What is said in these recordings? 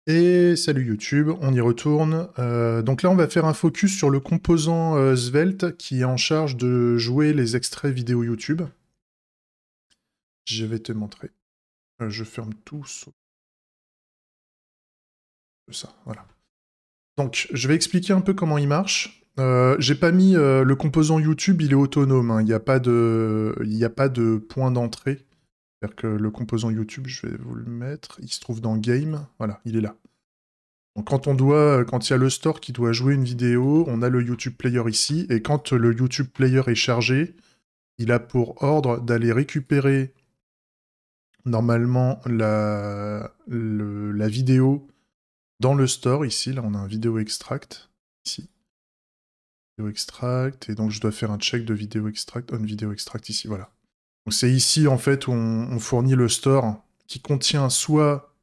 Et salut YouTube, on y retourne. Donc là, on va faire un focus sur le composant Svelte qui est en charge de jouer les extraits vidéo YouTube. Je vais te montrer. Je ferme tout sauf ça, voilà. Donc, je vais expliquer un peu comment il marche. J'ai pas mis le composant YouTube, il est autonome, hein. Il n'y a pas de point d'entrée. C'est-à-dire que le composant YouTube, je vais vous le mettre, il se trouve dans Game, voilà, il est là. Donc quand il y a le store qui doit jouer une vidéo, on a le YouTube Player ici, et quand le YouTube Player est chargé, il a pour ordre d'aller récupérer normalement la vidéo dans le store, ici, là on a un vidéo extract, ici, vidéo extract, et donc je dois faire un check de vidéo extract, on vidéo extract ici, voilà. Donc c'est ici en fait où on fournit le store qui contient soit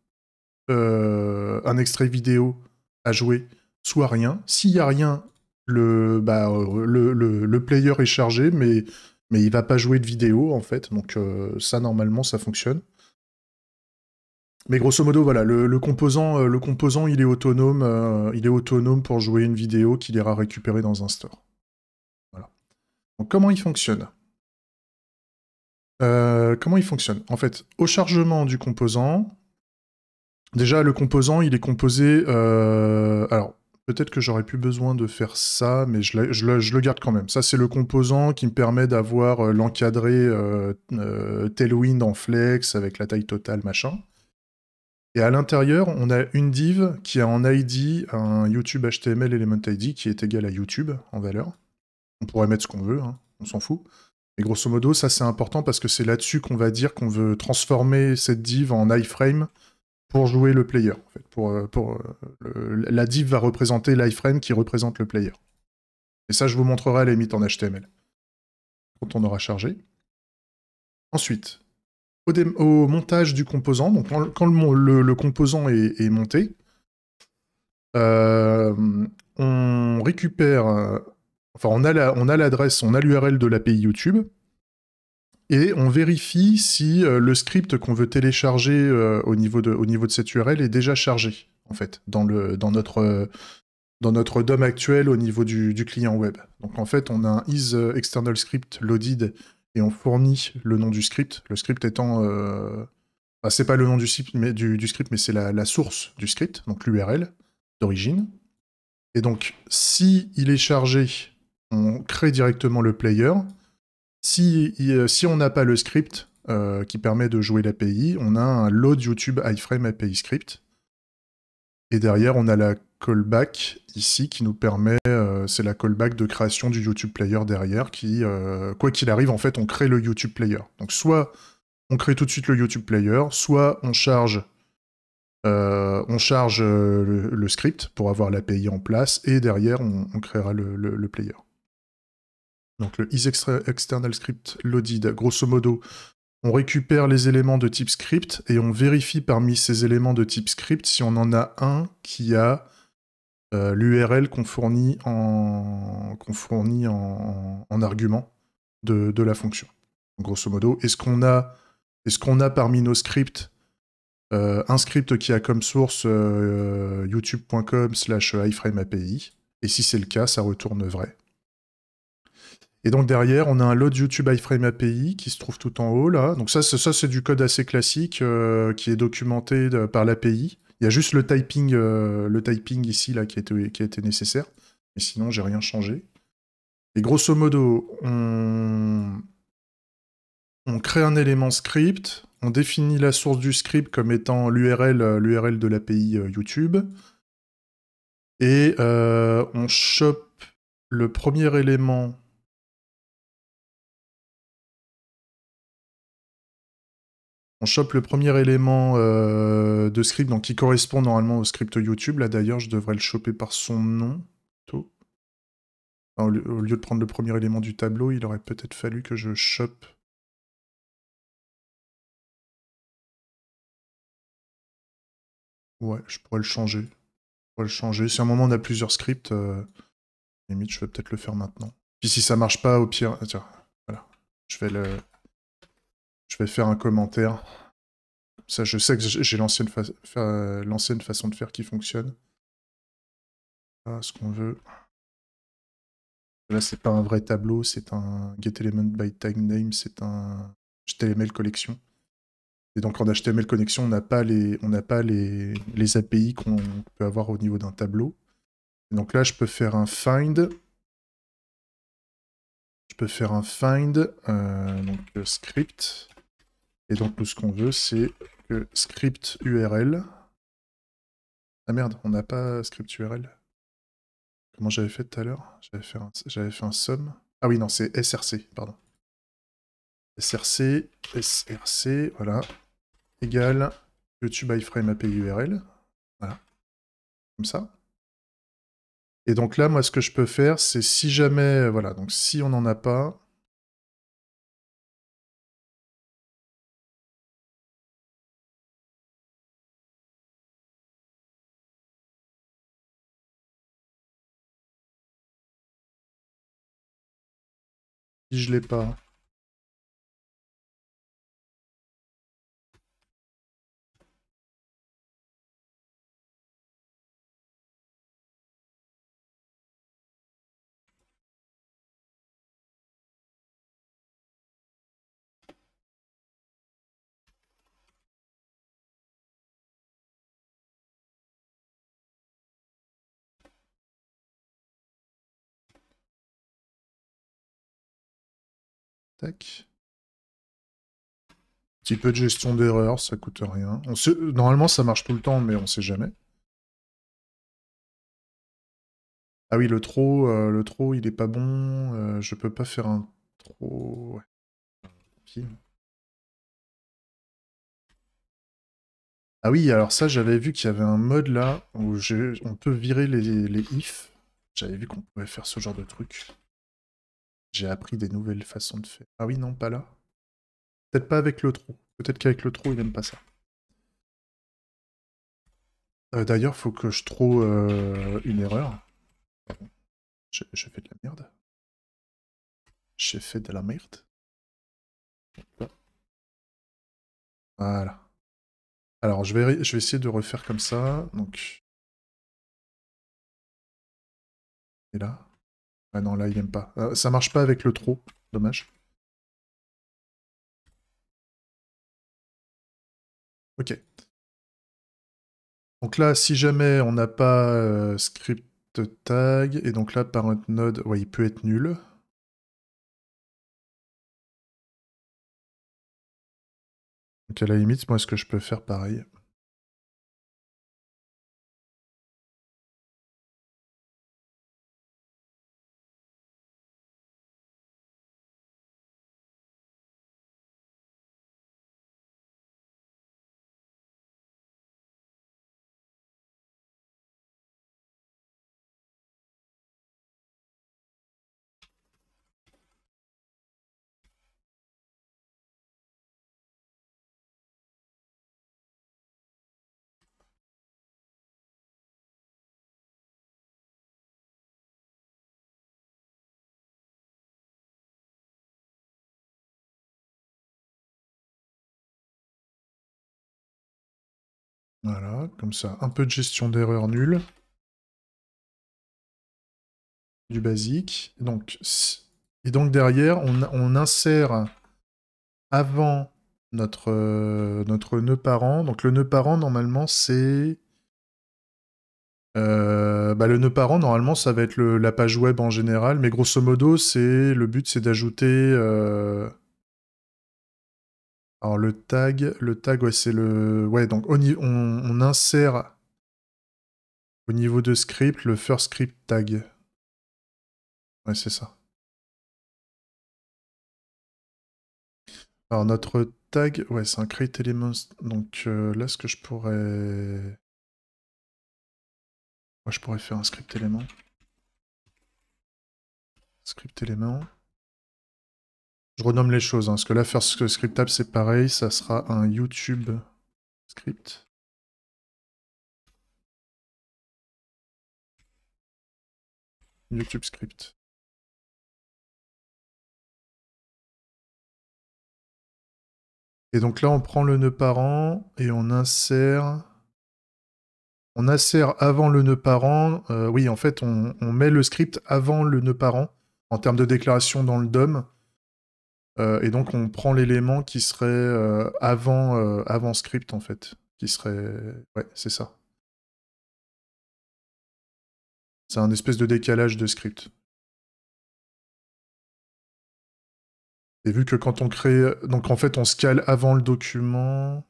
un extrait vidéo à jouer, soit rien. S'il n'y a rien, le player est chargé, mais il va pas jouer de vidéo, en fait. Donc ça, normalement, ça fonctionne. Mais grosso modo, voilà, le composant, il est autonome pour jouer une vidéo qu'il ira récupérer dans un store. Voilà. Donc comment il fonctionne Comment il fonctionne En fait, au chargement du composant, déjà, le composant, il est composé... alors, peut-être que j'aurais plus besoin de faire ça, mais je le garde quand même. Ça, c'est le composant qui me permet d'avoir l'encadré Tailwind en flex avec la taille totale, machin. Et à l'intérieur, on a une div qui a en ID un YouTube HTML Element ID qui est égal à YouTube en valeur. On pourrait mettre ce qu'on veut, hein, on s'en fout. Et grosso modo, ça c'est important parce que c'est là-dessus qu'on va dire qu'on veut transformer cette div en iframe pour jouer le player. En fait. La div va représenter l'iframe qui représente le player. Et ça, je vous montrerai à la limite en HTML, quand on aura chargé. Ensuite, au montage du composant, donc quand le composant est monté, on récupère... enfin, on a l'adresse, on a l'URL de l'API YouTube, et on vérifie si le script qu'on veut télécharger au niveau de cette URL est déjà chargé, en fait, dans notre DOM actuel au niveau du client web. Donc en fait, on a un is external script loaded et on fournit le nom du script. Le script étant... bah, c'est pas le nom du script, mais c'est la source du script, donc l'URL d'origine. Et donc, si il est chargé, on crée directement le player. Si on n'a pas le script qui permet de jouer l'API, on a un load YouTube iframe API script. Et derrière, on a la callback ici qui nous permet, c'est la callback de création du YouTube Player derrière qui, quoi qu'il arrive, en fait, on crée le YouTube Player. Donc soit on crée tout de suite le YouTube Player, soit on charge, le script pour avoir l'API en place et derrière, on créera le player. Donc le isExternal script loaded, grosso modo, on récupère les éléments de type script et on vérifie parmi ces éléments de type script si on en a un qui a l'URL qu'on fournit en argument de la fonction. Donc, grosso modo, est-ce qu'on a parmi nos scripts un script qui a comme source youtube.com/iframeAPI, et si c'est le cas, ça retourne vrai. Et donc derrière, on a un load YouTube iframe API qui se trouve tout en haut là. Donc ça c'est du code assez classique qui est documenté par l'API. Il y a juste le typing ici là qui a été nécessaire. Mais sinon, j'ai rien changé. Et grosso modo, on crée un élément script, on définit la source du script comme étant l'URL de l'API YouTube, et on chope le premier élément. On chope le premier élément de script, donc qui correspond normalement au script YouTube. Là d'ailleurs, je devrais le choper par son nom. Plutôt. Enfin, au lieu de prendre le premier élément du tableau, il aurait peut-être fallu que je chope. Ouais, je pourrais le changer. Si à un moment on a plusieurs scripts, limite, je vais peut-être le faire maintenant. Puis si ça marche pas, au pire, tiens, voilà. Je vais faire un commentaire. ça je sais que j'ai l'ancienne façon de faire qui fonctionne. Ah, ce qu'on veut. Là, c'est pas un vrai tableau, c'est un getElement by name, c'est un HTML collection. Et donc en HTML connexion, on n'a pas les API qu'on peut avoir au niveau d'un tableau. Et donc là, je peux faire un find. Je peux faire un find, donc script. Et donc nous, ce qu'on veut, c'est que script URL. Ah merde, on n'a pas script URL. Comment j'avais fait tout à l'heure? J'avais fait un sum. Ah oui, non, c'est src, pardon. src, voilà, égale YouTube iframe API URL. Voilà, comme ça. Et donc là, moi, ce que je peux faire, c'est si jamais, voilà, donc si on n'en a pas, si je l'ai pas, tac. Petit peu de gestion d'erreur, ça coûte rien. Normalement, ça marche tout le temps, mais on sait jamais. Ah oui, le trop, il est pas bon. Je peux pas faire un trop. Ouais. Puis- Ah oui, alors ça, j'avais vu qu'il y avait un mode là où on peut virer les ifs. J'avais vu qu'on pouvait faire ce genre de truc. J'ai appris des nouvelles façons de faire. Ah oui, non, pas là. Peut-être pas avec le trou. Peut-être qu'avec le trou, il aime pas ça. D'ailleurs, faut que je trouve une erreur. Pardon. Je fais de la merde. J'ai fait de la merde. Voilà. Alors, je vais essayer de refaire comme ça. Donc, et là. Ah non, là, il aime pas. Ça marche pas avec le trop. Dommage. Ok. Donc là, si jamais on n'a pas script tag, et donc là, parent node, ouais, il peut être nul. Donc à la limite, moi, est-ce que je peux faire pareil? Voilà, comme ça. Un peu de gestion d'erreur nulle. Du basique. Et donc derrière, on insère avant notre nœud parent. Donc le nœud parent, normalement, c'est... le nœud parent, normalement, ça va être la page web en général, mais grosso modo, le but, c'est d'ajouter... alors le tag, ouais, c'est le... Ouais, donc on insère au niveau de script le first script tag. Ouais, c'est ça. Alors notre tag, ouais, c'est un create element. Donc là, ce que je pourrais... Moi, je pourrais faire un script élément. Script élément. Je renomme les choses, hein, parce que là, first scriptable, c'est pareil, ça sera un YouTube script. YouTube script. Et donc là, on prend le nœud parent et on insère... On insère avant le nœud parent. Oui, en fait, on met le script avant le nœud parent en termes de déclaration dans le DOM. Et donc, on prend l'élément qui serait avant script, en fait. Qui serait... Ouais, c'est ça. C'est un espèce de décalage de script. Et vu que quand on crée... Donc, en fait, on se cale avant le document...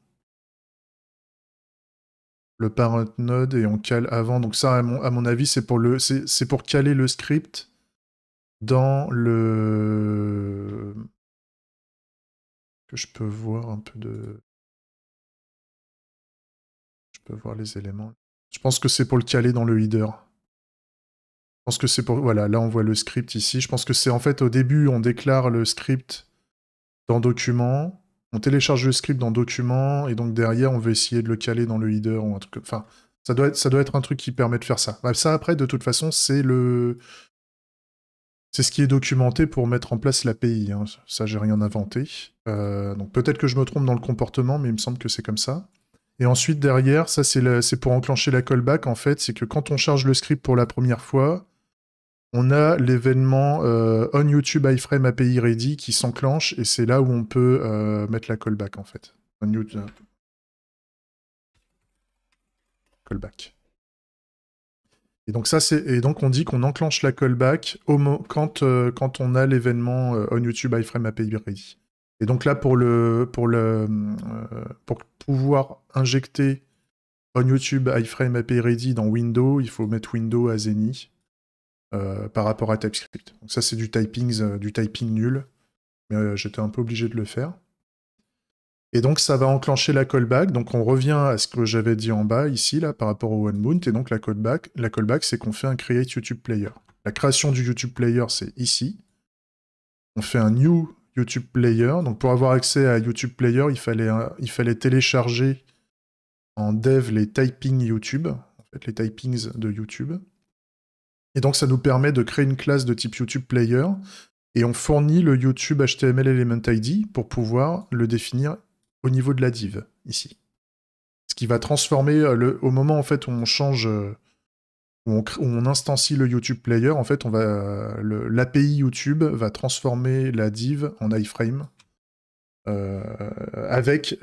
Le parent node et on cale avant. Donc ça, à mon avis, c'est pour caler le script dans le... Que je peux voir un peu de... Je peux voir les éléments. Je pense que c'est pour le caler dans le header. Je pense que c'est pour... Voilà, là on voit le script ici. Je pense que c'est en fait au début, on déclare le script dans document. On télécharge le script dans document. Et donc derrière, on veut essayer de le caler dans le header ou un truc... Enfin, ça doit être un truc qui permet de faire ça. Bref, ça après, de toute façon, c'est le... C'est ce qui est documenté pour mettre en place l'API. Hein. Ça, j'ai rien inventé. Donc peut-être que je me trompe dans le comportement, mais il me semble que c'est comme ça. Et ensuite, derrière, ça, c'est pour enclencher la callback, en fait. C'est que quand on charge le script pour la première fois, on a l'événement on YouTube iframe API ready qui s'enclenche, et c'est là où on peut mettre la callback, en fait. On YouTube... Callback. Et donc, donc on dit qu'on enclenche la callback quand on a l'événement on YouTube iframe API ready. Et donc là, pour pouvoir injecter on YouTube iframe API ready dans Windows, il faut mettre Windows as any par rapport à TypeScript. Donc ça, c'est du typing nul, mais j'étais un peu obligé de le faire. Et donc ça va enclencher la callback, donc on revient à ce que j'avais dit en bas, ici, là, par rapport au OneMount, et donc la callback c'est qu'on fait un create YouTube player. La création du YouTube player, c'est ici. On fait un new YouTube player, donc pour avoir accès à YouTube player, il fallait télécharger en dev les typing YouTube, en fait les typings de YouTube. Et donc ça nous permet de créer une classe de type YouTube player, et on fournit le YouTube HTML Element ID pour pouvoir le définir au niveau de la div, ici. Ce qui va transformer, au moment en fait où on change, où on instancie le YouTube player, en fait, l'API YouTube va transformer la div en iframe avec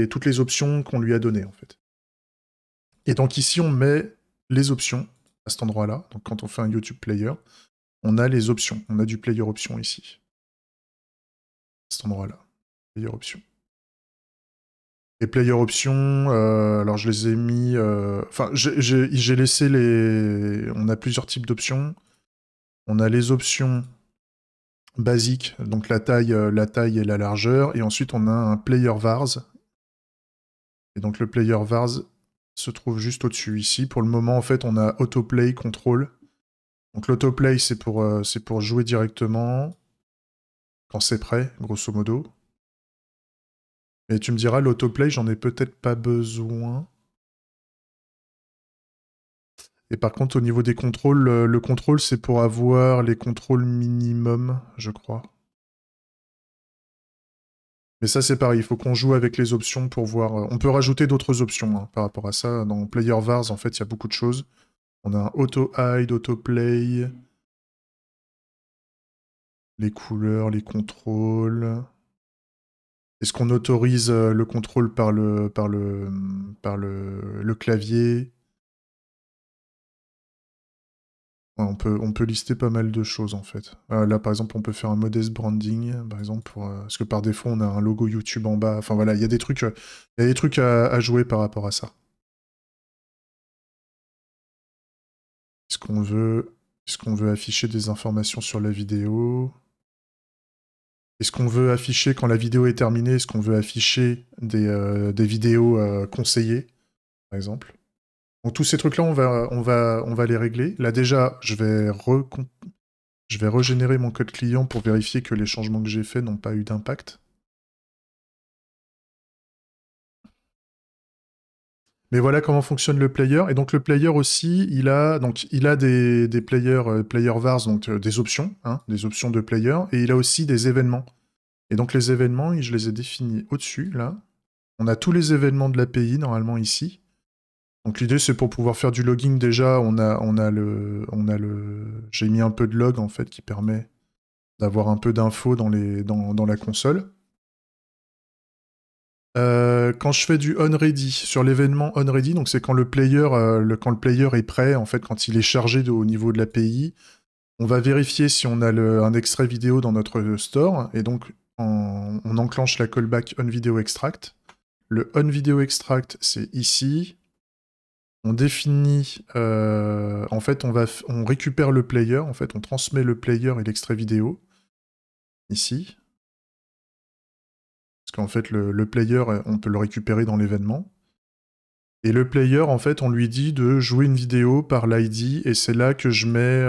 toutes les options qu'on lui a données, en fait. Et donc ici, on met les options à cet endroit-là. Donc quand on fait un YouTube player, on a les options. On a du player option ici. À cet endroit-là. Player option. Les player options, alors je les ai mis... Enfin, j'ai laissé les... On a plusieurs types d'options. On a les options basiques, donc la taille et la largeur. Et ensuite, on a un player vars. Et donc le player vars se trouve juste au-dessus ici. Pour le moment, en fait, on a autoplay, control. Donc l'autoplay, c'est pour jouer directement quand c'est prêt, grosso modo. Et tu me diras, l'autoplay, j'en ai peut-être pas besoin. Et par contre, au niveau des contrôles, le contrôle, c'est pour avoir les contrôles minimum, je crois. Mais ça, c'est pareil, il faut qu'on joue avec les options pour voir... On peut rajouter d'autres options hein, par rapport à ça. Dans Player Vars, en fait, il y a beaucoup de choses. On a un auto-hide, auto-play... Les couleurs, les contrôles... Est-ce qu'on autorise le contrôle par le clavier? Ouais, on peut lister pas mal de choses en fait. Là par exemple on peut faire un modest branding, par exemple, parce que par défaut on a un logo YouTube en bas. Enfin voilà, il y a des trucs, à jouer par rapport à ça. Est-ce qu'on veut afficher des informations sur la vidéo? Est-ce qu'on veut afficher, quand la vidéo est terminée, est-ce qu'on veut afficher des vidéos conseillées, par exemple? Donc tous ces trucs-là, on va les régler. Là déjà, je vais régénérer mon code client pour vérifier que les changements que j'ai faits n'ont pas eu d'impact. Mais voilà comment fonctionne le player. Et donc le player aussi, il a des player vars, donc des options de player, et il a aussi des événements. Et donc les événements, je les ai définis au-dessus, là. On a tous les événements de l'API, normalement, ici. Donc l'idée, c'est pour pouvoir faire du logging, déjà, j'ai mis un peu de log, en fait, qui permet d'avoir un peu d'infos dans la console. Quand je fais du onReady, sur l'événement onReady, donc c'est quand le player est prêt, en fait, quand il est chargé au niveau de l'API, on va vérifier si on a un extrait vidéo dans notre store, et donc on enclenche la callback onVideoExtract. Le onVideoExtract, c'est ici. On définit, en fait, on récupère le player, en fait, on transmet le player et l'extrait vidéo, ici. Parce qu'en fait, le player, on peut le récupérer dans l'événement. Et le player, en fait, on lui dit de jouer une vidéo par l'ID, et c'est là que je mets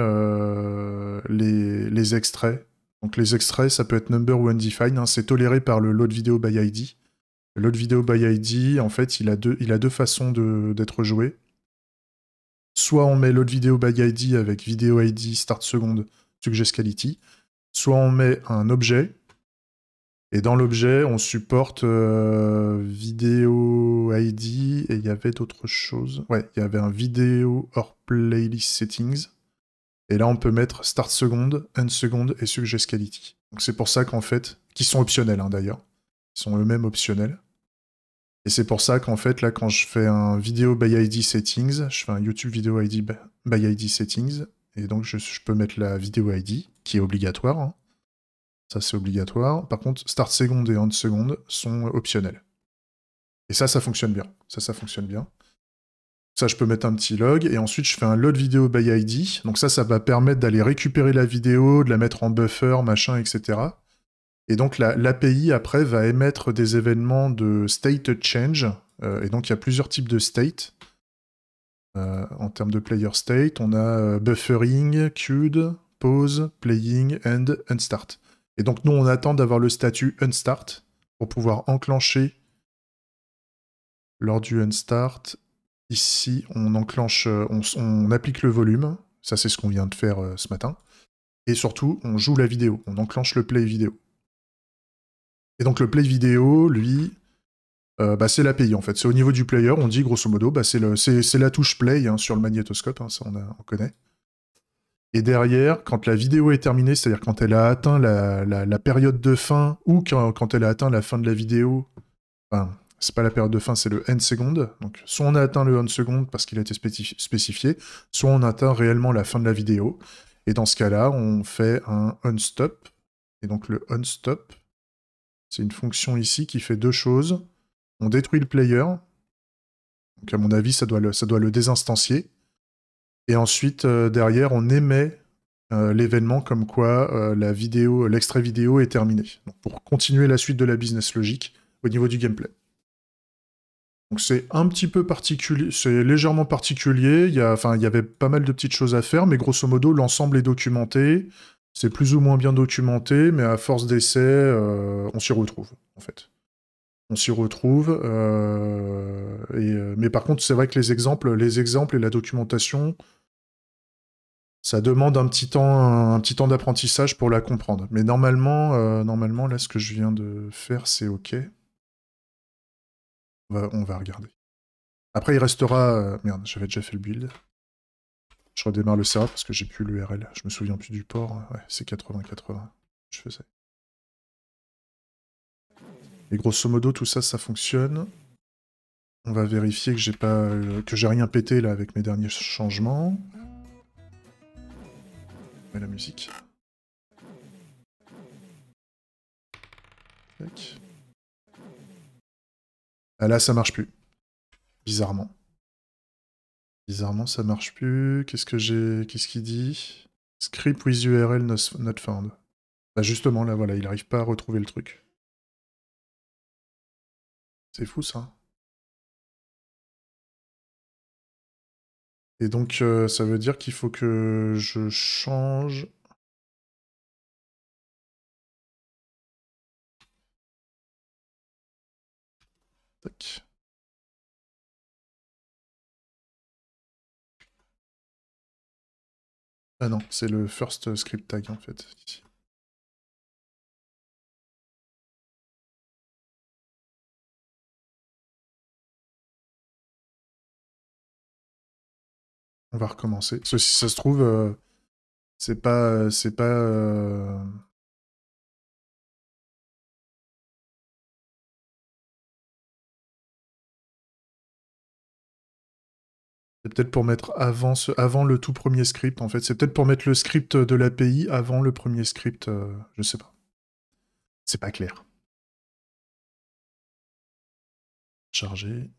les extraits. Donc les extraits, ça peut être number ou undefined, hein, c'est toléré par le load video by ID. Le load video by ID, en fait, il a deux façons d'être joué. Soit on met load video by ID avec video ID start seconde suggest quality, soit on met un objet, et dans l'objet, on supporte vidéo ID, et il y avait d'autres choses. Ouais, il y avait un vidéo or playlist settings. Et là, on peut mettre start seconde, end seconde et suggest quality. Donc c'est pour ça qu'en fait, qui sont optionnels hein, d'ailleurs, ils sont eux-mêmes optionnels. Et c'est pour ça qu'en fait, là, quand je fais un vidéo by ID settings, je fais un YouTube vidéo ID by ID settings, et donc je peux mettre la vidéo ID, qui est obligatoire, hein. Ça, c'est obligatoire. Par contre, start seconde et end seconde sont optionnels. Et ça fonctionne bien. Ça fonctionne bien. Ça, je peux mettre un petit log. Et ensuite, je fais un load vidéo by ID. Donc ça va permettre d'aller récupérer la vidéo, de la mettre en buffer, machin, etc. Et donc, l'API, après, va émettre des événements de state change. Et donc, il y a plusieurs types de state. En termes de player state, on a buffering, queued, pause, playing, end, unstart. Et donc nous, on attend d'avoir le statut unstart pour pouvoir enclencher lors du unstart. Ici, on enclenche, on applique le volume. Ça, c'est ce qu'on vient de faire ce matin. Et surtout, on joue la vidéo. On enclenche le play vidéo. Et donc le play vidéo, lui, c'est l'API en fait. C'est au niveau du player. On dit grosso modo, c'est la touche play hein, sur le magnétoscope. Hein, ça, on connaît. Et derrière, quand la vidéo est terminée, c'est-à-dire quand elle a atteint la période de fin, ou quand elle a atteint la fin de la vidéo, enfin, c'est pas la période de fin, c'est le end seconde. Donc, soit on a atteint le end seconde parce qu'il a été spécifié, soit on atteint réellement la fin de la vidéo. Et dans ce cas-là, on fait un unstop. Et donc, le unstop, c'est une fonction ici qui fait deux choses. On détruit le player. Donc, à mon avis, ça doit le désinstancier. Et ensuite, derrière, on émet l'événement comme quoi l'extrait vidéo est terminé. Donc, pour continuer la suite de la business logic au niveau du gameplay. Donc c'est un petit peu particulier, c'est légèrement particulier, il y avait pas mal de petites choses à faire, mais grosso modo, l'ensemble est documenté, c'est plus ou moins bien documenté, mais à force d'essais, on s'y retrouve, en fait. On s'y retrouve, mais par contre, c'est vrai que les exemples et la documentation, ça demande un petit temps d'apprentissage pour la comprendre. Mais normalement, là, ce que je viens de faire, c'est OK. On va regarder. Après, il restera... merde, j'avais déjà fait le build. Je redémarre le serveur parce que j'ai plus l'URL. Je me souviens plus du port. Ouais, c'est 80-80. Je faisais. Et grosso modo, tout ça, ça fonctionne. On va vérifier que j'ai rien pété là avec mes derniers changements. Et la musique. Tac. Ah, là, ça marche plus. Bizarrement. Bizarrement, ça marche plus. Qu'est-ce qu'il dit? Script with URL not found. Bah justement, là, voilà, il arrive pas à retrouver le truc. C'est fou, ça. Et donc, ça veut dire qu'il faut que je change... Tac. Ah non, c'est le first script tag, en fait, ici. On va recommencer. Si ça se trouve, c'est pas... C'est pas... C'est peut-être pour mettre avant le tout premier script, en fait. C'est peut-être pour mettre le script de l'API avant le premier script, je sais pas. C'est pas clair. Charger.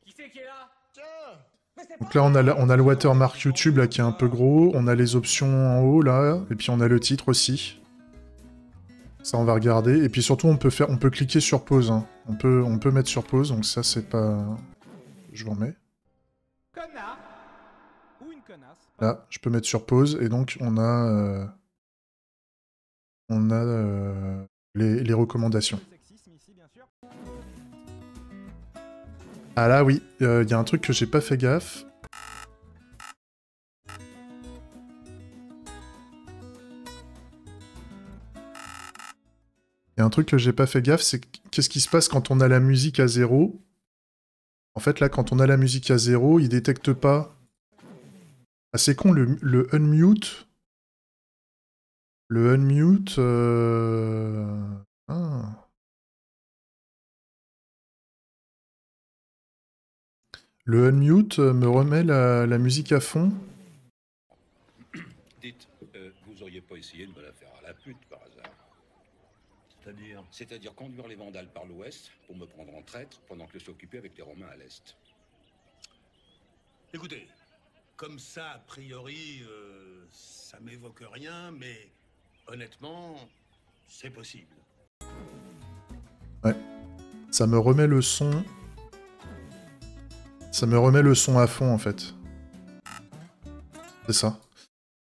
Qui c'est qui est là? Donc là, on a le watermark YouTube là, qui est un peu gros. On a les options en haut, là. Et puis on a le titre aussi. Ça, on va regarder. Et puis surtout, on peut cliquer sur pause. Hein. On peut mettre sur pause. Donc ça, c'est pas... Je vous remets. Connard ou une connasse. Là, je peux mettre sur pause. Et donc, on a... les recommandations. Ah là, oui. Il y a un truc que j'ai pas fait gaffe. Il y a un truc que j'ai pas fait gaffe, c'est qu'est-ce qui se passe quand on a la musique à 0. En fait, là, quand on a la musique à 0, il détecte pas... Ah, c'est con, le unmute... Le unmute... Ah. Le unmute me remet la musique à fond. Dites, vous auriez pas essayé de me la faire à la pute par hasard? C'est-à-dire conduire les Vandales par l'ouest pour me prendre en traître pendant que je suis occupé avec les Romains à l'est. Écoutez, comme ça, a priori, ça m'évoque rien, mais honnêtement, c'est possible. Ouais. Ça me remet le son... Ça me remet le son à fond, en fait. C'est ça.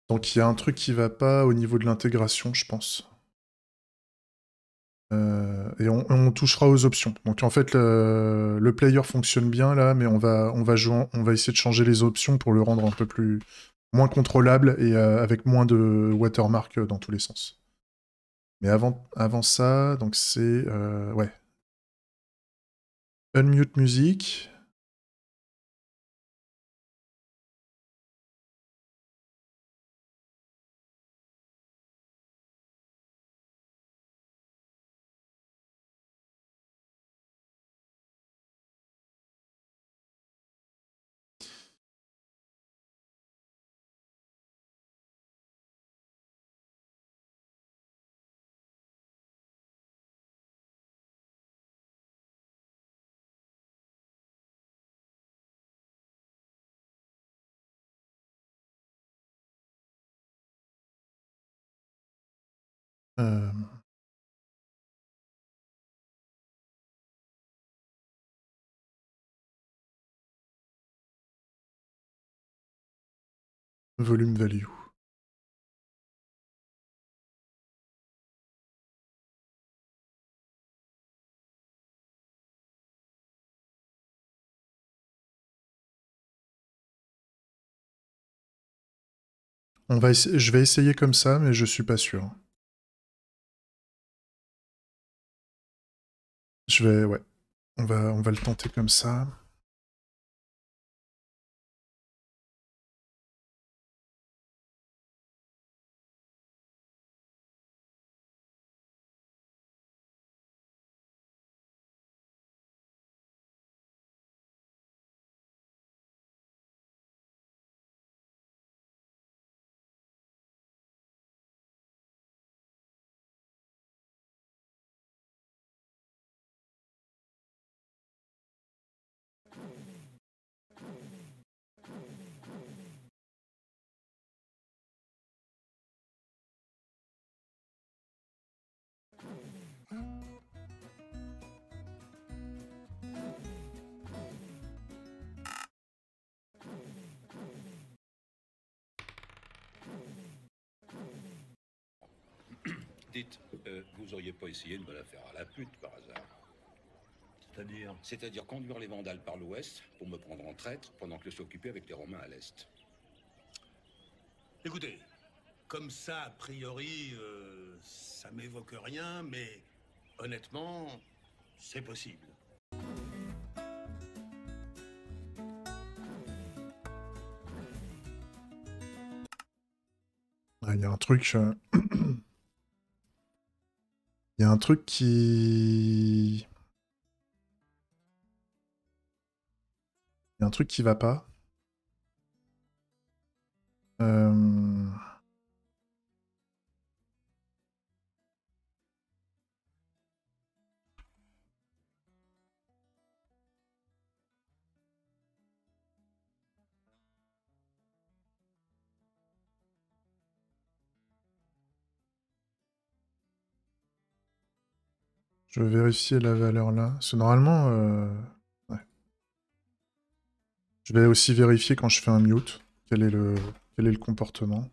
Donc il y a un truc qui va pas au niveau de l'intégration, je pense. Et on touchera aux options. Donc en fait, le player fonctionne bien là, mais on va essayer de changer les options pour le rendre un peu moins contrôlable et avec moins de watermark dans tous les sens. Mais avant ça, donc c'est... ouais. Unmute music. Euh, volume value. Je vais essayer comme ça, mais je suis pas sûr. Ouais. On va le tenter comme ça. Dites, vous auriez pas essayé de me la faire à la pute par hasard? C'est-à-dire conduire les Vandales par l'ouest pour me prendre en traître pendant que je suis occupé avec les Romains à l'est. Écoutez, comme ça, a priori, ça m'évoque rien, mais honnêtement, c'est possible. Il y a un truc... Il y a un truc qui... Il y a un truc qui va pas. Je vais vérifier la valeur là. C'est normalement... ouais. Je vais aussi vérifier quand je fais un mute quel est le comportement.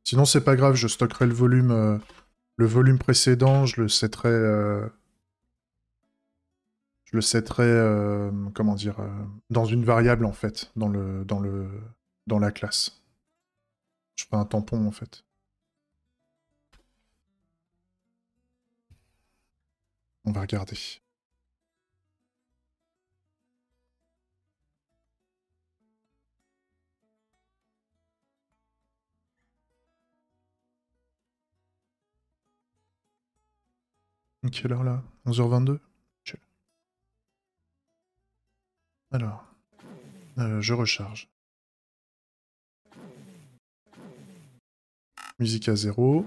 Sinon c'est pas grave, je stockerai le volume précédent, je le setterai... Je le setterai, comment dire, dans une variable en fait, dans la classe. Je ferai un tampon en fait. On va regarder. Quelle heure là? 11h22? Ok. Alors, je recharge. Musique à 0.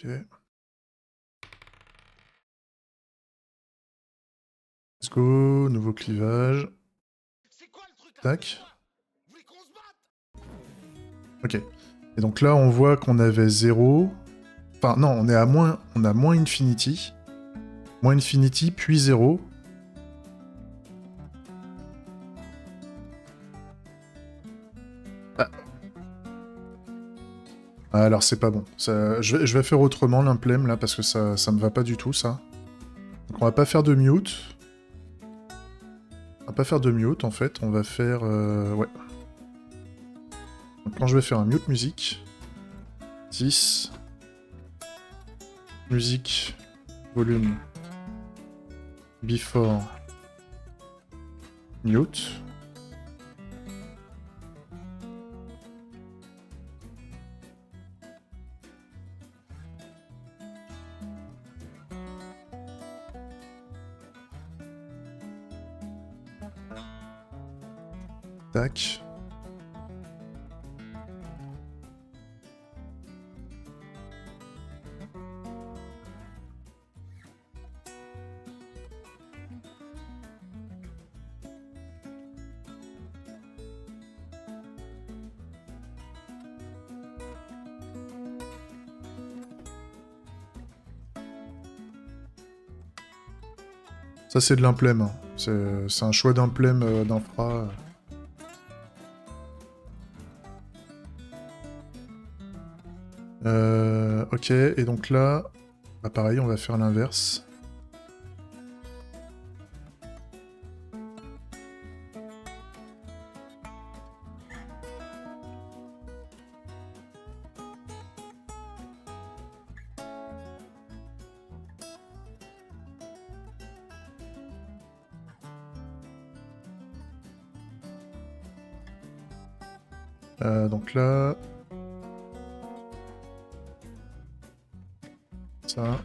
Ok. Let's go, nouveau clivage. Tac. Ok. Et donc là, on voit qu'on avait 0. Enfin, non, on a moins infinity. Moins infinity, puis 0. Ah. Alors, c'est pas bon. Ça, je vais faire autrement l'implème, là, parce que ça me va pas du tout, ça. Donc, on va pas faire de mute. On va pas faire de mute, en fait. On va faire... ouais. Donc, quand je vais faire un mute musique... 10... Musique... Volume... Before... Mute... Tac. Ça, c'est de l'implème. Hein. C'est un choix d'implème d'infra. Ok, et donc là, bah pareil, on va faire l'inverse. Donc là... Ça...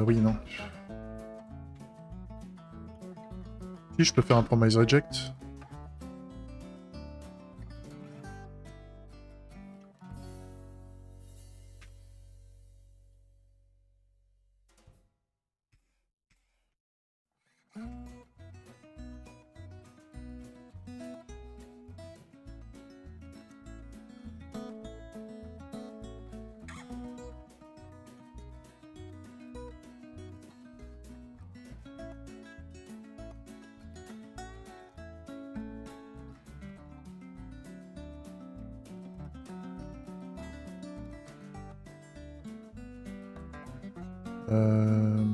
oui, non. Si, je peux faire un promise reject. Euh...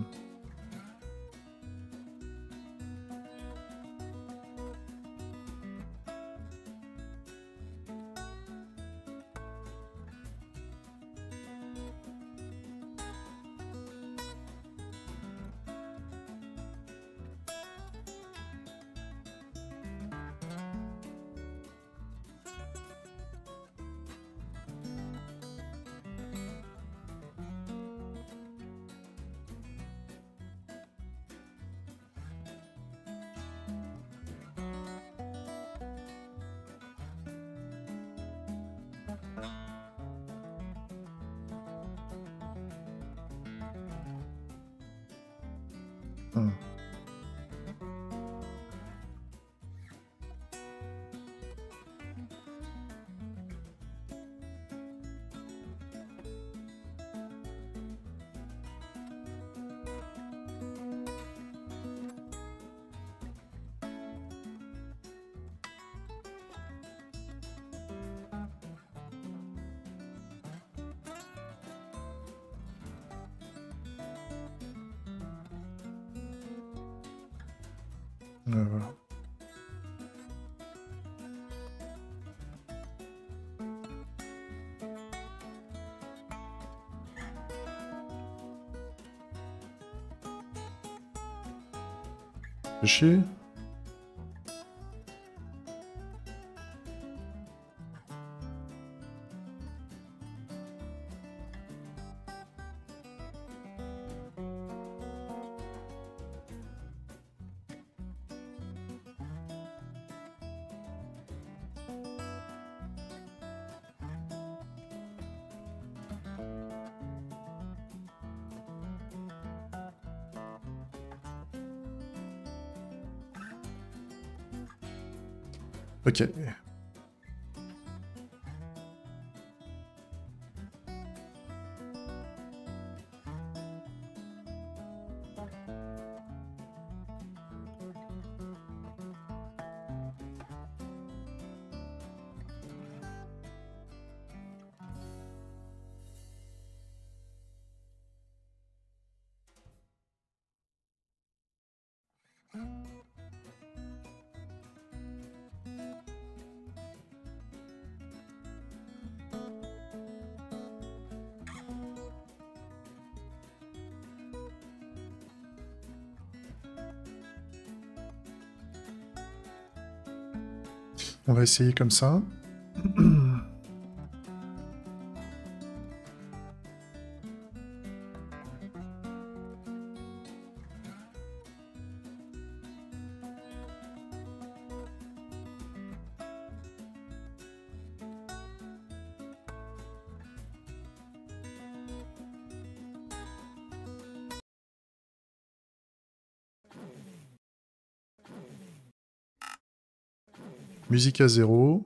hmm. Voilà. Fais chier. Ok. On va essayer comme ça. Musique à 0.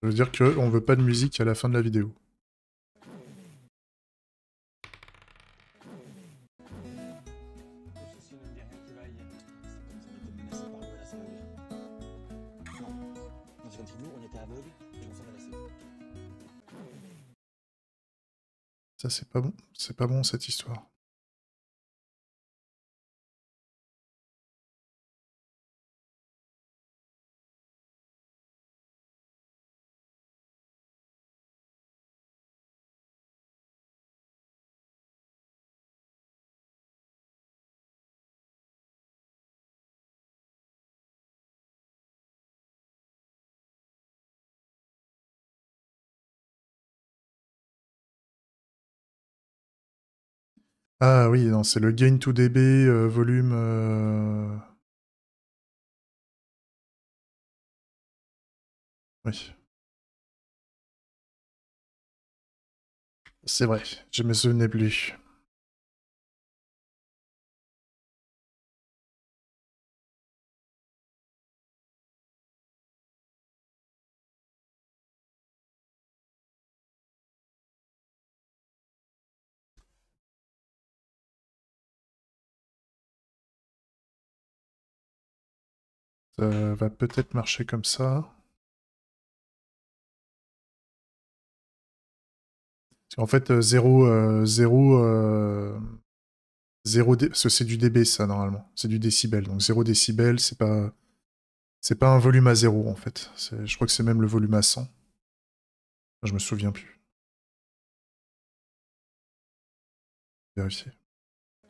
Ça veut dire qu'on veut pas de musique à la fin de la vidéo. Ça c'est pas bon. C'est pas bon cette histoire. Ah oui, non, c'est le gain to dB volume. Oui. C'est vrai, je me souvenais plus. Ça va peut-être marcher comme ça. En fait, 0, Parce que c'est du dB ça normalement, c'est du décibel. Donc 0 décibel, c'est pas un volume à 0 en fait. Je crois que c'est même le volume à 100. Je me souviens plus. Vérifier. Je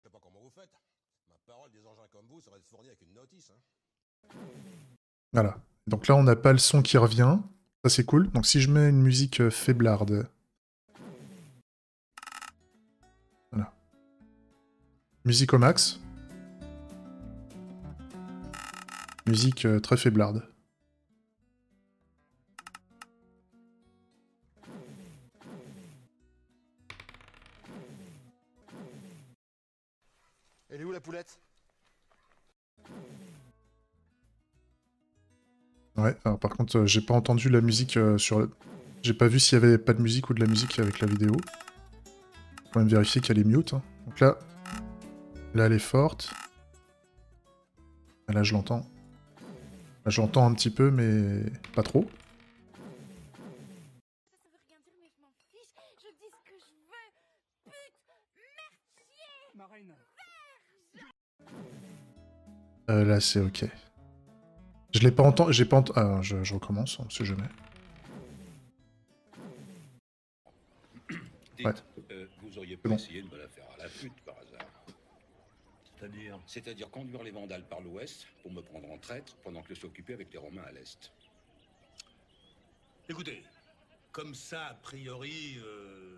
sais pas comment vous faites. Ma parole, des engins comme vous seraient fournis avec une notice, hein. Voilà. Donc là, on n'a pas le son qui revient. Ça, c'est cool. Donc si je mets une musique faiblarde... Voilà. Musique au max. Musique très faiblarde. Elle est où la poulette? Ouais, alors par contre, j'ai pas entendu la musique sur... J'ai pas vu s'il y avait pas de musique ou de la musique avec la vidéo. Faut quand même vérifier qu'elle est mute. Hein. Donc là... Là, elle est forte. Là, je l'entends. Là, je l'entends un petit peu, mais pas trop. Ça veut rien dire, mais je m'en fiche. Je dis ce que je veux. Pute, Ma reine. Là, c'est ok. Je l'ai pas entendu... J'ai pas entendu... Ah, je recommence, on sait jamais. Dites, Ouais. Vous auriez C'est pas bon. essayé de me la faire à la pute par hasard? C'est-à-dire conduire les Vandales par l'ouest pour me prendre en traître pendant que je suis occupé avec les Romains à l'est. Écoutez, comme ça, a priori,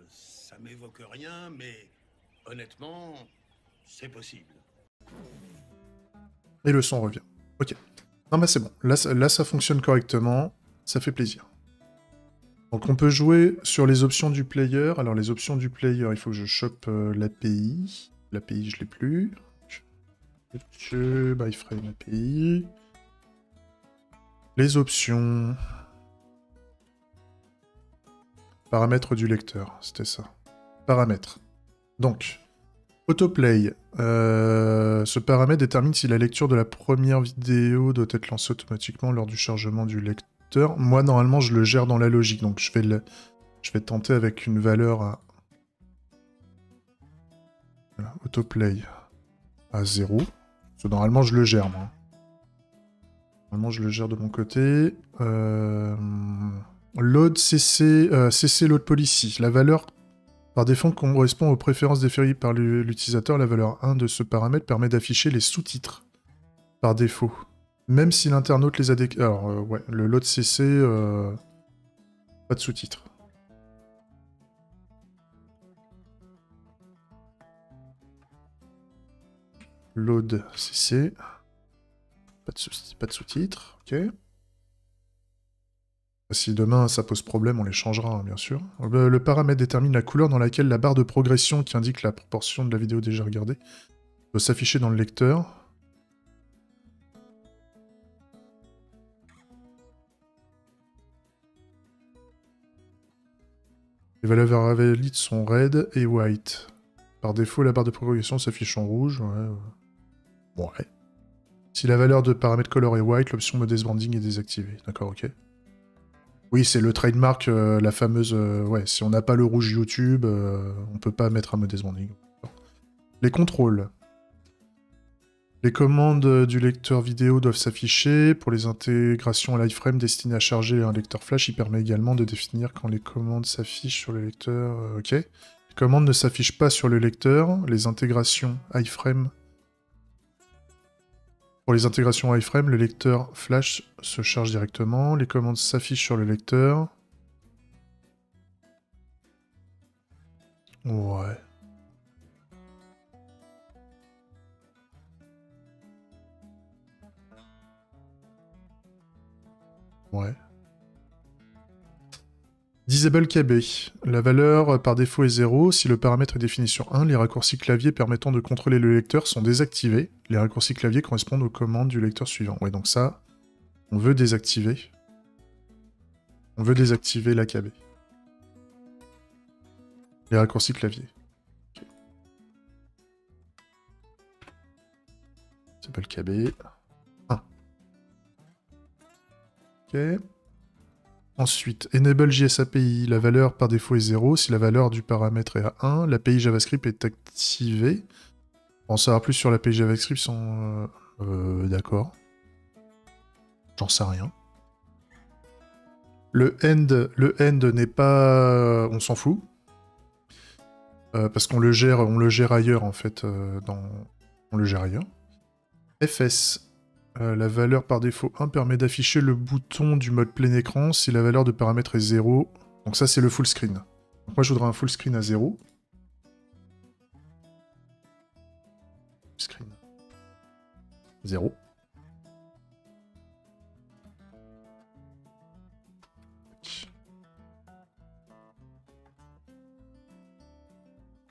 ça m'évoque rien, mais honnêtement, c'est possible. Et le son revient. Ok. Non, bah c'est bon. Là, ça fonctionne correctement. Ça fait plaisir. Donc on peut jouer sur les options du player. Alors les options du player, il faut que je chope l'API. L'API, je l'ai plus. Iframe API. Les options. Paramètres du lecteur, c'était ça. Paramètres. Donc, autoplay. Ce paramètre détermine si la lecture de la première vidéo doit être lancée automatiquement lors du chargement du lecteur. Moi, normalement, je le gère dans la logique, donc je vais tenter avec une valeur à... Voilà, autoplay à 0. Parce que normalement, je le gère, moi. Normalement, je le gère de mon côté. Load CC, CC load policy. La valeur par défaut correspond aux préférences définies par l'utilisateur. La valeur 1 de ce paramètre permet d'afficher les sous-titres par défaut. Même si l'internaute les a Alors, ouais, le load CC, pas de sous-titres. Load CC. Pas de sous-titres, ok. Si demain ça pose problème, on les changera, hein, bien sûr. Le paramètre détermine la couleur dans laquelle la barre de progression qui indique la proportion de la vidéo déjà regardée doit s'afficher dans le lecteur. Les valeurs valides sont red et white. Par défaut, la barre de progression s'affiche en rouge. Ouais. Ouais. Si la valeur de paramètre color est white, l'option modest banding est désactivée. D'accord, ok. Oui, c'est le trademark, la fameuse... ouais, si on n'a pas le rouge YouTube, on peut pas mettre un modest banding. Les contrôles. Les commandes du lecteur vidéo doivent s'afficher. Pour les intégrations à l'iframe destinées à charger un lecteur flash, il permet également de définir quand les commandes s'affichent sur le lecteur. Ok. Les commandes ne s'affichent pas sur le lecteur. Les intégrations iframe... Pour les intégrations iframe, le lecteur flash se charge directement. Les commandes s'affichent sur le lecteur. Ouais. Ouais. Disable KB. La valeur par défaut est 0. Si le paramètre est défini sur 1, les raccourcis clavier permettant de contrôler le lecteur sont désactivés. Les raccourcis clavier correspondent aux commandes du lecteur suivant. Ouais, donc ça, on veut désactiver. On veut désactiver l'AKB. Les raccourcis clavier. Okay. C'est pas le KB. 1. Ok. Ensuite, Enable JS API, la valeur par défaut est 0. Si la valeur du paramètre est à 1, l'API JavaScript est activée. Pour en savoir plus sur l'API JavaScript, sont... d'accord. J'en sais rien. Le end n'est pas... On s'en fout. Parce qu'on le gère ailleurs, en fait. On le gère ailleurs. FS. La valeur par défaut 1 permet d'afficher le bouton du mode plein écran si la valeur de paramètre est 0. Donc ça, c'est le full screen. Donc moi, je voudrais un full screen à 0. Screen. 0.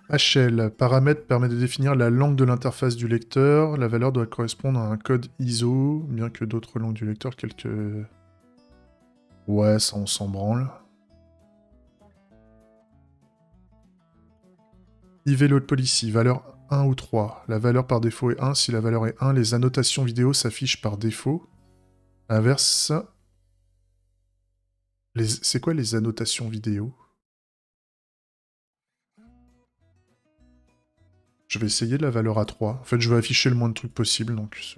HL, paramètre permet de définir la langue de l'interface du lecteur. La valeur doit correspondre à un code ISO, bien que d'autres langues du lecteur, quelques... Ouais, ça on s'en branle. IV load policy, valeur 1 ou 3. La valeur par défaut est 1. Si la valeur est 1, les annotations vidéo s'affichent par défaut. À l'inverse... C'est quoi les annotations vidéo ? Je vais essayer de la valeur à 3. En fait, je vais afficher le moins de trucs possible, donc...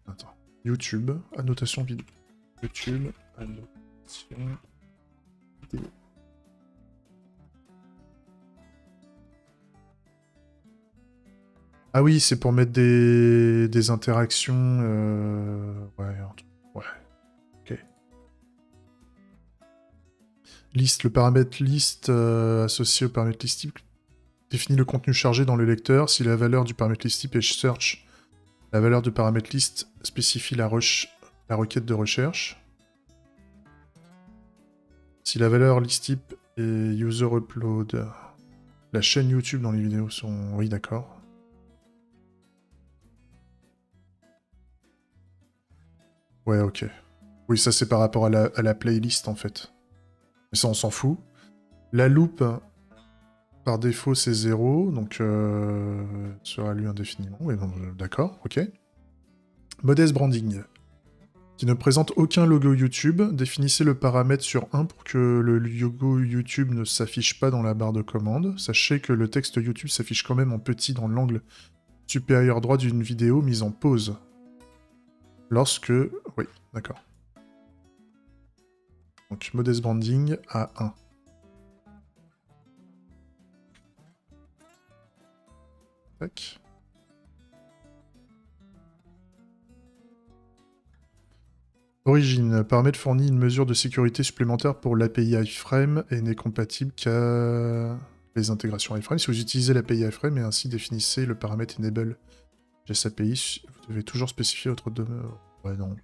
Attends. YouTube, annotation vidéo. YouTube, annotation vidéo. Ah oui, c'est pour mettre des interactions... Ouais, ouais. Liste, le paramètre list associé au paramètre list type définit le contenu chargé dans le lecteur. Si la valeur du paramètre list type est search, la valeur du paramètre list spécifie la requête de recherche. Si la valeur list type est user upload, la chaîne YouTube dans les vidéos sont... Oui, d'accord. Ouais, ok. Oui, ça c'est par rapport à la playlist en fait. Mais ça, on s'en fout. La loupe, par défaut, c'est 0, donc sera lu indéfiniment. Oui, d'accord, ok. Modest branding, qui ne présente aucun logo YouTube. Définissez le paramètre sur 1 pour que le logo YouTube ne s'affiche pas dans la barre de commande. Sachez que le texte YouTube s'affiche quand même en petit dans l'angle supérieur droit d'une vidéo mise en pause. Lorsque... Oui, d'accord. Donc, modest branding à 1. Tac. Origine. Paramètre fournit une mesure de sécurité supplémentaire pour l'API iframe et n'est compatible qu'à les intégrations iframe. Si vous utilisez l'API iframe et ainsi définissez le paramètre enable JSAPI, vous devez toujours spécifier votre domaine. Ouais, non.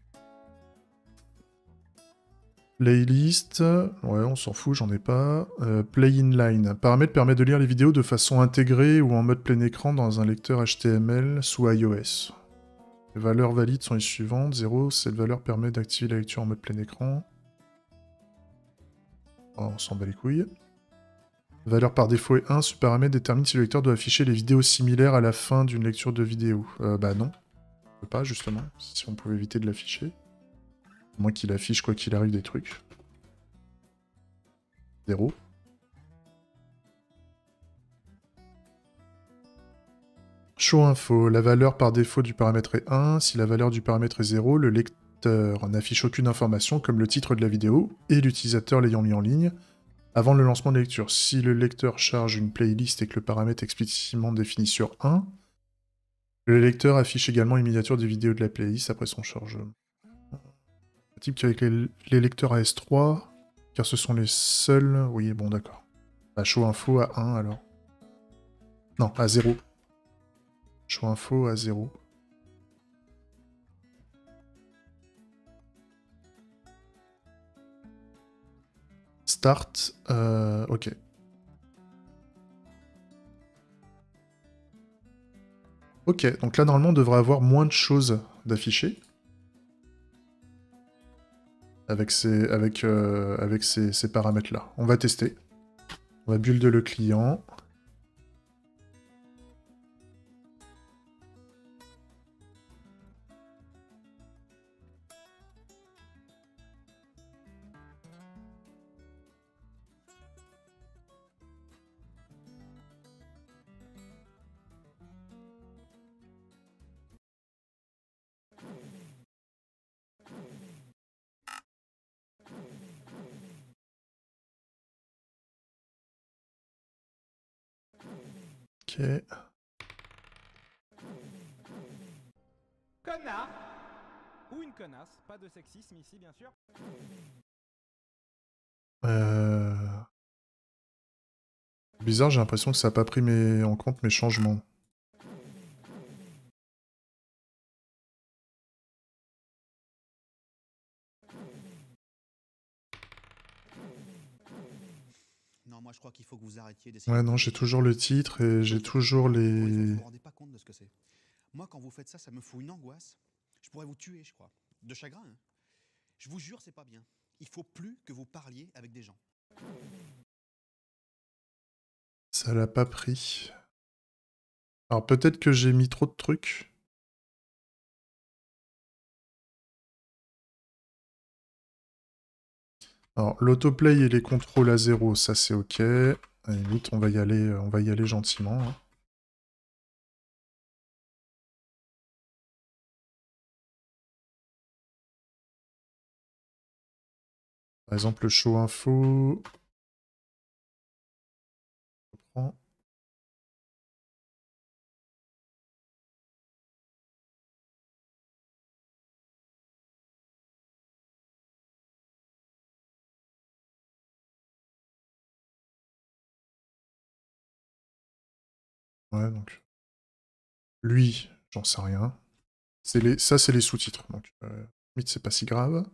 Playlist, ouais, on s'en fout, j'en ai pas. Play inline. Paramètre permet de lire les vidéos de façon intégrée ou en mode plein écran dans un lecteur HTML sous iOS. Les valeurs valides sont les suivantes. 0, cette valeur permet d'activer la lecture en mode plein écran. Oh, on s'en bat les couilles. Valeur par défaut est 1. Ce paramètre détermine si le lecteur doit afficher les vidéos similaires à la fin d'une lecture de vidéo. Bah non. On peut pas, justement. Si on pouvait éviter de l'afficher. À moins qu'il affiche quoi qu'il arrive des trucs. 0. Show info. La valeur par défaut du paramètre est 1. Si la valeur du paramètre est 0, le lecteur n'affiche aucune information comme le titre de la vidéo et l'utilisateur l'ayant mis en ligne avant le lancement de lecture. Si le lecteur charge une playlist et que le paramètre est explicitement défini sur 1, le lecteur affiche également une miniature des vidéos de la playlist après son chargement. Type qu'avec les lecteurs AS3, car ce sont les seuls... Oui, bon, d'accord. Bah, show info à 1, alors. Non, à 0. Show info à 0. Start, ok. Ok, donc là, normalement, on devrait avoir moins de choses d'afficher. avec ces paramètres-là. On va tester. On va build le client. Ok. Connard ou une connasse, pas de sexisme ici bien sûr. Bizarre, j'ai l'impression que ça n'a pas pris en compte mes changements. Non, moi je crois qu'il faut que vous arrêtiez d'essayer. Ouais, non, j'ai toujours le titre et j'ai toujours les... Vous vous rendez pas compte de ce que c'est. Moi, quand vous faites ça, ça me fout une angoisse. Je pourrais vous tuer, je crois. De chagrin, hein. Je vous jure, c'est pas bien. Il faut plus que vous parliez avec des gens. Ça l'a pas pris. Alors peut-être que j'ai mis trop de trucs. Alors l'autoplay et les contrôles à 0, ça c'est ok. À la limite, on va y aller gentiment. Hein. Par exemple, le show info. Je prends. Ouais, donc. Lui, j'en sais rien. Ça, c'est les sous-titres. Donc, limite, c'est pas si grave.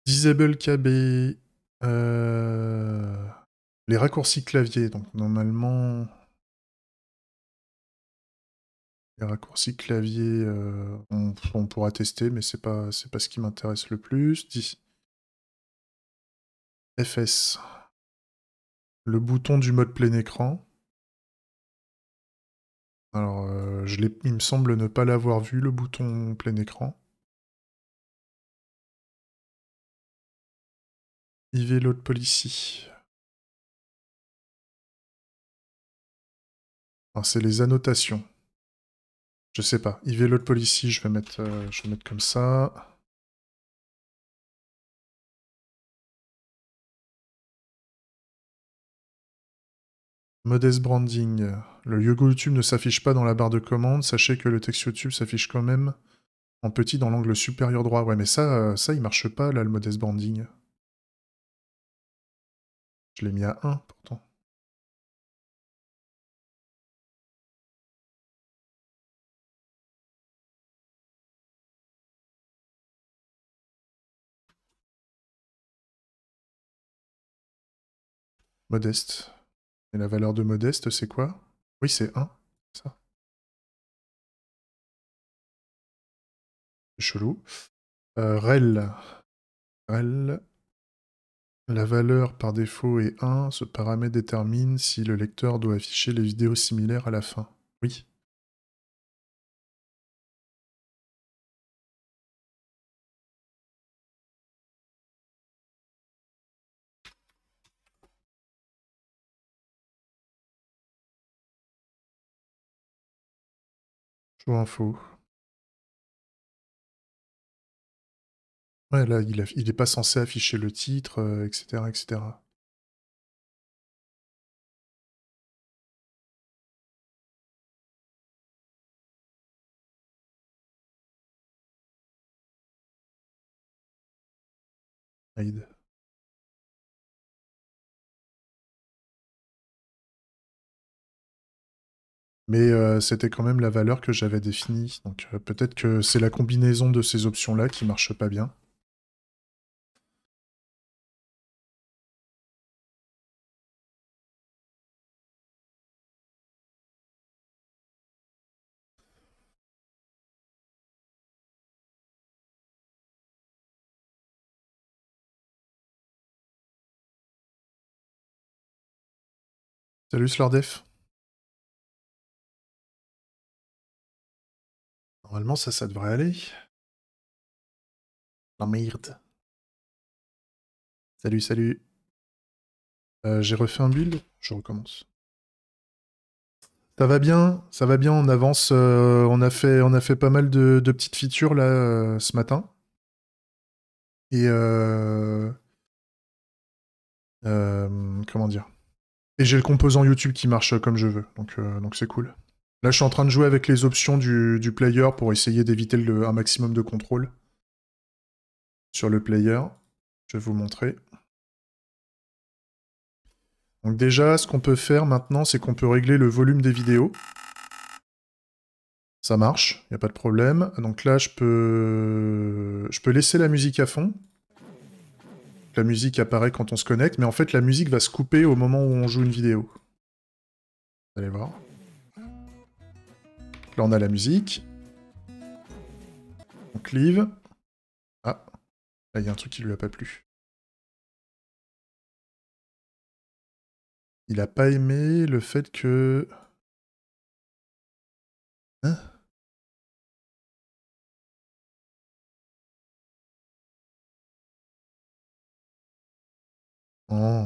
Disable KB. Les raccourcis clavier. Donc, normalement. Les raccourcis clavier, on pourra tester, mais c'est pas ce qui m'intéresse le plus. FS. Le bouton du mode plein écran. Alors, il me semble ne pas l'avoir vu, le bouton plein écran. IV Load Policy. Alors, c'est les annotations. Je sais pas. IV Load Policy, je vais mettre comme ça. Modest Branding. Le logo YouTube ne s'affiche pas dans la barre de commande. Sachez que le texte YouTube s'affiche quand même en petit dans l'angle supérieur droit. Ouais, mais ça il marche pas, là, le Modest Branding. Je l'ai mis à 1, pourtant. Modeste. Et la valeur de modeste, c'est quoi? Oui, c'est 1. Ça. C'est chelou. Rel. Rel. La valeur par défaut est 1. Ce paramètre détermine si le lecteur doit afficher les vidéos similaires à la fin. Oui. Show info. Ouais, là, il est pas censé afficher le titre, etc., etc. Hide. Mais c'était quand même la valeur que j'avais définie. Donc peut-être que c'est la combinaison de ces options-là qui marche pas bien. Salut Slordef. Normalement, ça devrait aller. La merde. Salut, salut. J'ai refait un build, je recommence. Ça va bien, on avance. On a fait pas mal de petites features là ce matin. Et comment dire? Et j'ai le composant YouTube qui marche comme je veux, donc c'est cool. Là, je suis en train de jouer avec les options du player pour essayer d'éviter un maximum de contrôle sur le player. Je vais vous montrer. Donc déjà, ce qu'on peut faire maintenant, c'est qu'on peut régler le volume des vidéos. Ça marche, il n'y a pas de problème. Donc là, je peux laisser la musique à fond. La musique apparaît quand on se connecte, mais en fait, la musique va se couper au moment où on joue une vidéo. Vous allez voir. Là, on a la musique. On clive. Ah, là, il y a un truc qui lui a pas plu. Il a pas aimé le fait que... Hein? Oh.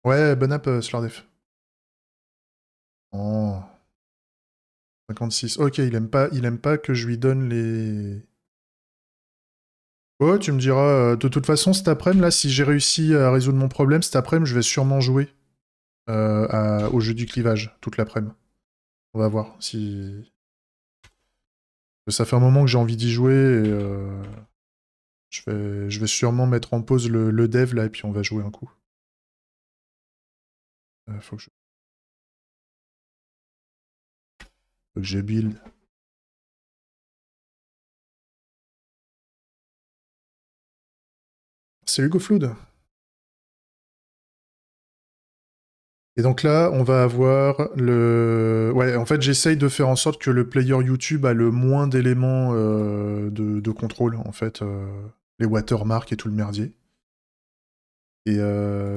Ouais, bon app, Slordef. Oh. 56. Ok, il aime pas que je lui donne les... Ouais, tu me diras, de toute façon, cet après-midi, là, si j'ai réussi à résoudre mon problème, cet après-midi, je vais sûrement jouer au jeu du clivage, toute l'après-midi. On va voir si... Ça fait un moment que j'ai envie d'y jouer, et je vais sûrement mettre en pause le dev, là, et puis on va jouer un coup. Faut que je build. C'est Hugo Flood. Et donc là, on va avoir le... Ouais, en fait, j'essaye de faire en sorte que le player YouTube a le moins d'éléments de contrôle, en fait. Les watermarks et tout le merdier. Et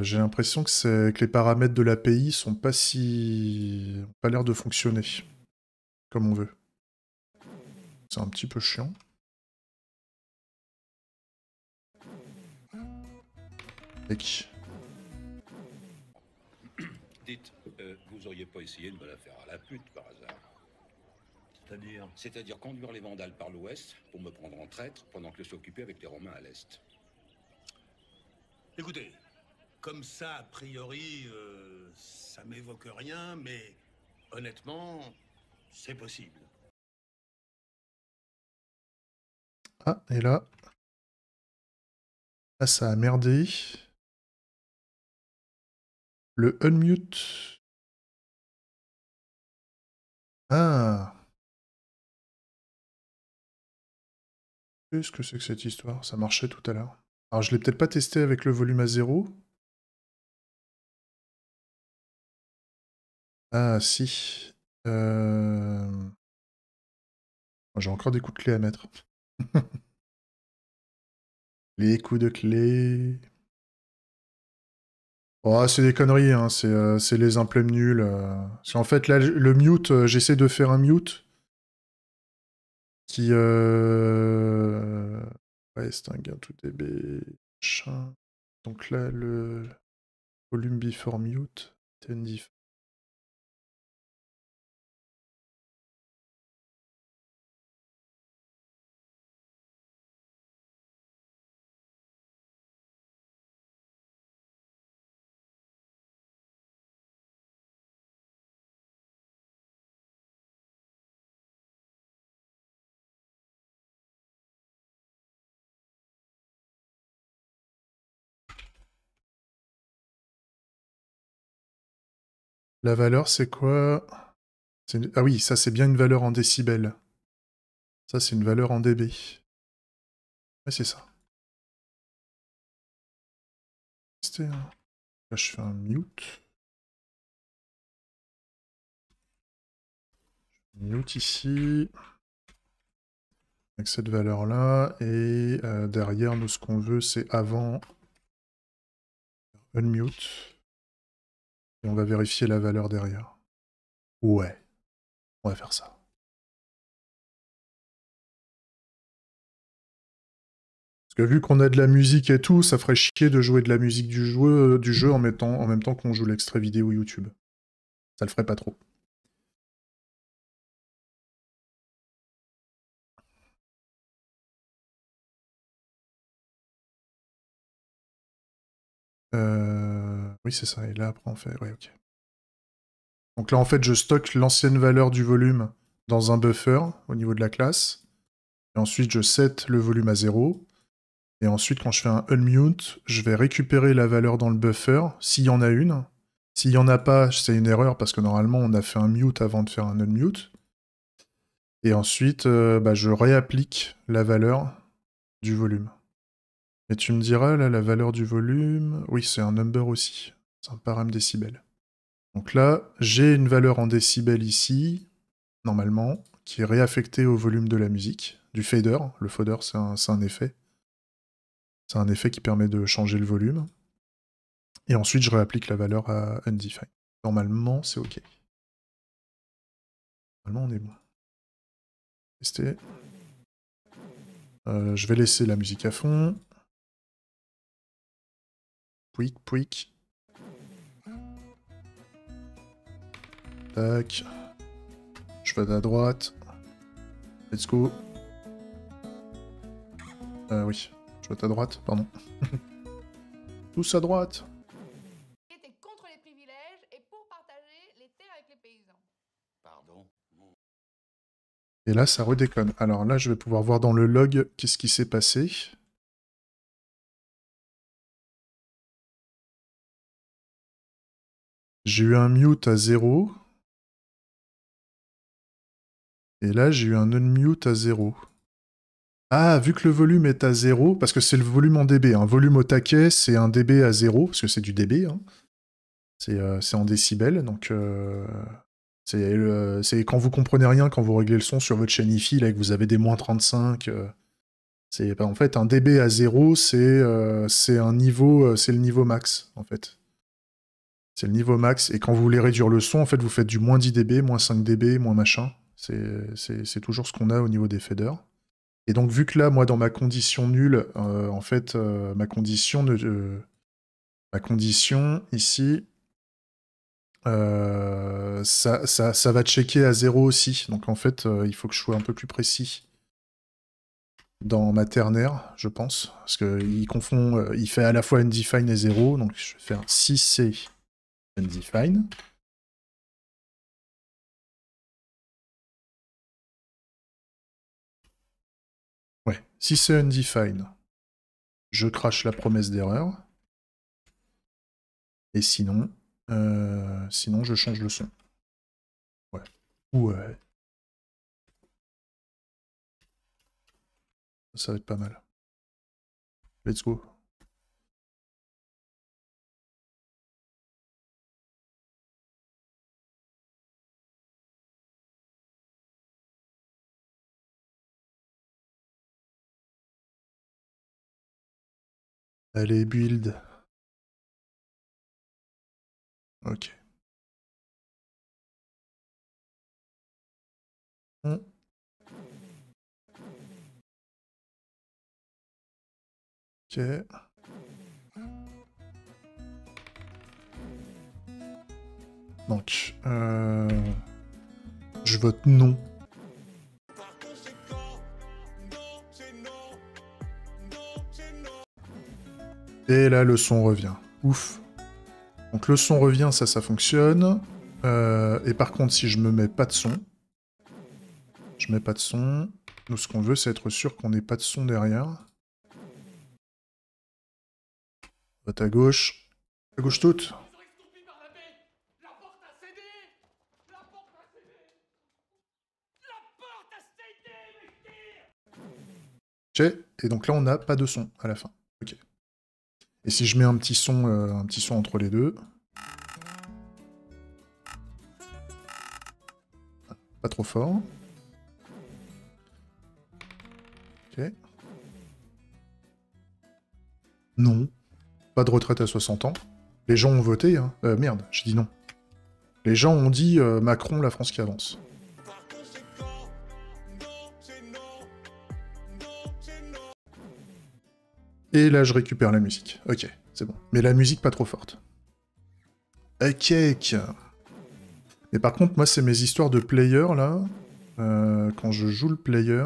j'ai l'impression que les paramètres de l'API sont pas ont pas l'air de fonctionner comme on veut. C'est un petit peu chiant. Mec. Dites, vous auriez pas essayé de me la faire à la pute par hasard? C'est-à-dire conduire les Vandales par l'ouest pour me prendre en traître pendant que je suis occupé avec les Romains à l'est. Écoutez, comme ça, a priori, ça m'évoque rien, mais honnêtement, c'est possible. Ah, et là... Ah, ça a merdé. Le unmute... Ah. Qu'est-ce que c'est que cette histoire? Ça marchait tout à l'heure. Alors, je l'ai peut-être pas testé avec le volume à 0. Ah, si. J'ai encore des coups de clé à mettre. Les coups de clé... Oh, c'est des conneries, hein. C'est les implèmes nuls. Parce qu'en fait, là, le mute, j'essaie de faire un mute qui... Ouais, c'est un gain tout DB. Machin. Donc là, le volume before mute, 10 La valeur, c'est quoi? Ah oui, ça, c'est bien une valeur en décibels. Ça, c'est une valeur en dB. Ouais, c'est ça. Là, je fais un mute. Mute ici. Avec cette valeur-là. Et derrière, nous, ce qu'on veut, c'est avant unmute. Et on va vérifier la valeur derrière. Ouais, on va faire ça. Parce que vu qu'on a de la musique et tout, ça ferait chier de jouer de la musique du jeu en même temps qu'on joue l'extrait vidéo YouTube. Ça le ferait pas trop. Oui, c'est ça. Et là, après, on fait... Ouais, ok. Donc là, en fait, je stocke l'ancienne valeur du volume dans un buffer au niveau de la classe. Et ensuite, je set le volume à 0. Et ensuite, quand je fais un unmute, je vais récupérer la valeur dans le buffer, s'il y en a une. S'il n'y en a pas, c'est une erreur, parce que normalement, on a fait un mute avant de faire un unmute. Et ensuite, je réapplique la valeur du volume. Et tu me diras, là, la valeur du volume... Oui, c'est un number aussi. C'est un param décibel. Donc là, j'ai une valeur en décibels ici, normalement, qui est réaffectée au volume de la musique, du fader. Le fader, c'est un effet. C'est un effet qui permet de changer le volume. Et ensuite, je réapplique la valeur à undefined. Normalement, c'est OK. Normalement, on est bon. Tester. Je vais laisser la musique à fond. Pouic, pouic. Tac. Je vais à droite. Let's go. Oui. Je vais à droite, pardon. Tous à droite. Était contre les privilèges et pour partager les terres avec les paysans. Pardon. Et là, ça redéconne. Alors là, je vais pouvoir voir dans le log qu'est-ce qui s'est passé. J'ai eu un mute à 0. Et là, j'ai eu un unmute à 0. Ah, vu que le volume est à 0, parce que c'est le volume en dB. Un volume au taquet, c'est un dB à 0, parce que c'est du dB. Hein. C'est en décibels, donc... c'est quand vous comprenez rien, quand vous réglez le son sur votre chaîne hi-fi, là, que vous avez des moins 35... en fait, un dB à 0, c'est un niveau... c'est le niveau max, en fait. C'est le niveau max, et quand vous voulez réduire le son, en fait, vous faites du moins 10 dB, moins 5 dB, moins machin. C'est toujours ce qu'on a au niveau des faders. Et donc, vu que là, moi, dans ma condition nulle, en fait, ma condition ici, ça va checker à 0 aussi. Donc, en fait, il faut que je sois un peu plus précis dans ma ternaire, je pense. Parce qu'il confond, il fait à la fois undefined et 0. Donc, je vais faire si c'est undefined. Ouais, si c'est undefined, je crache la promesse d'erreur. Et sinon, je change le son. Ouais. Ouais. Ça va être pas mal. Let's go. Allez, build. Ok. Ok. Donc, je vote non. Et là, le son revient. Ouf. Donc le son revient, ça fonctionne. Et par contre, si je me mets pas de son, je mets pas de son. Nous, ce qu'on veut, c'est être sûr qu'on n'ait pas de son derrière. Vote à gauche. À gauche toute. Ok. Et donc là, on n'a pas de son à la fin. Ok. Et si je mets un petit son entre les deux. Pas trop fort. Ok. Non. Pas de retraite à 60 ans. Les gens ont voté, hein. Merde, j'ai dit non. Les gens ont dit Macron, la France qui avance. Et là, je récupère la musique. Ok, c'est bon. Mais la musique pas trop forte. Ok. Mais par contre, moi, c'est mes histoires de player, là. Quand je joue le player...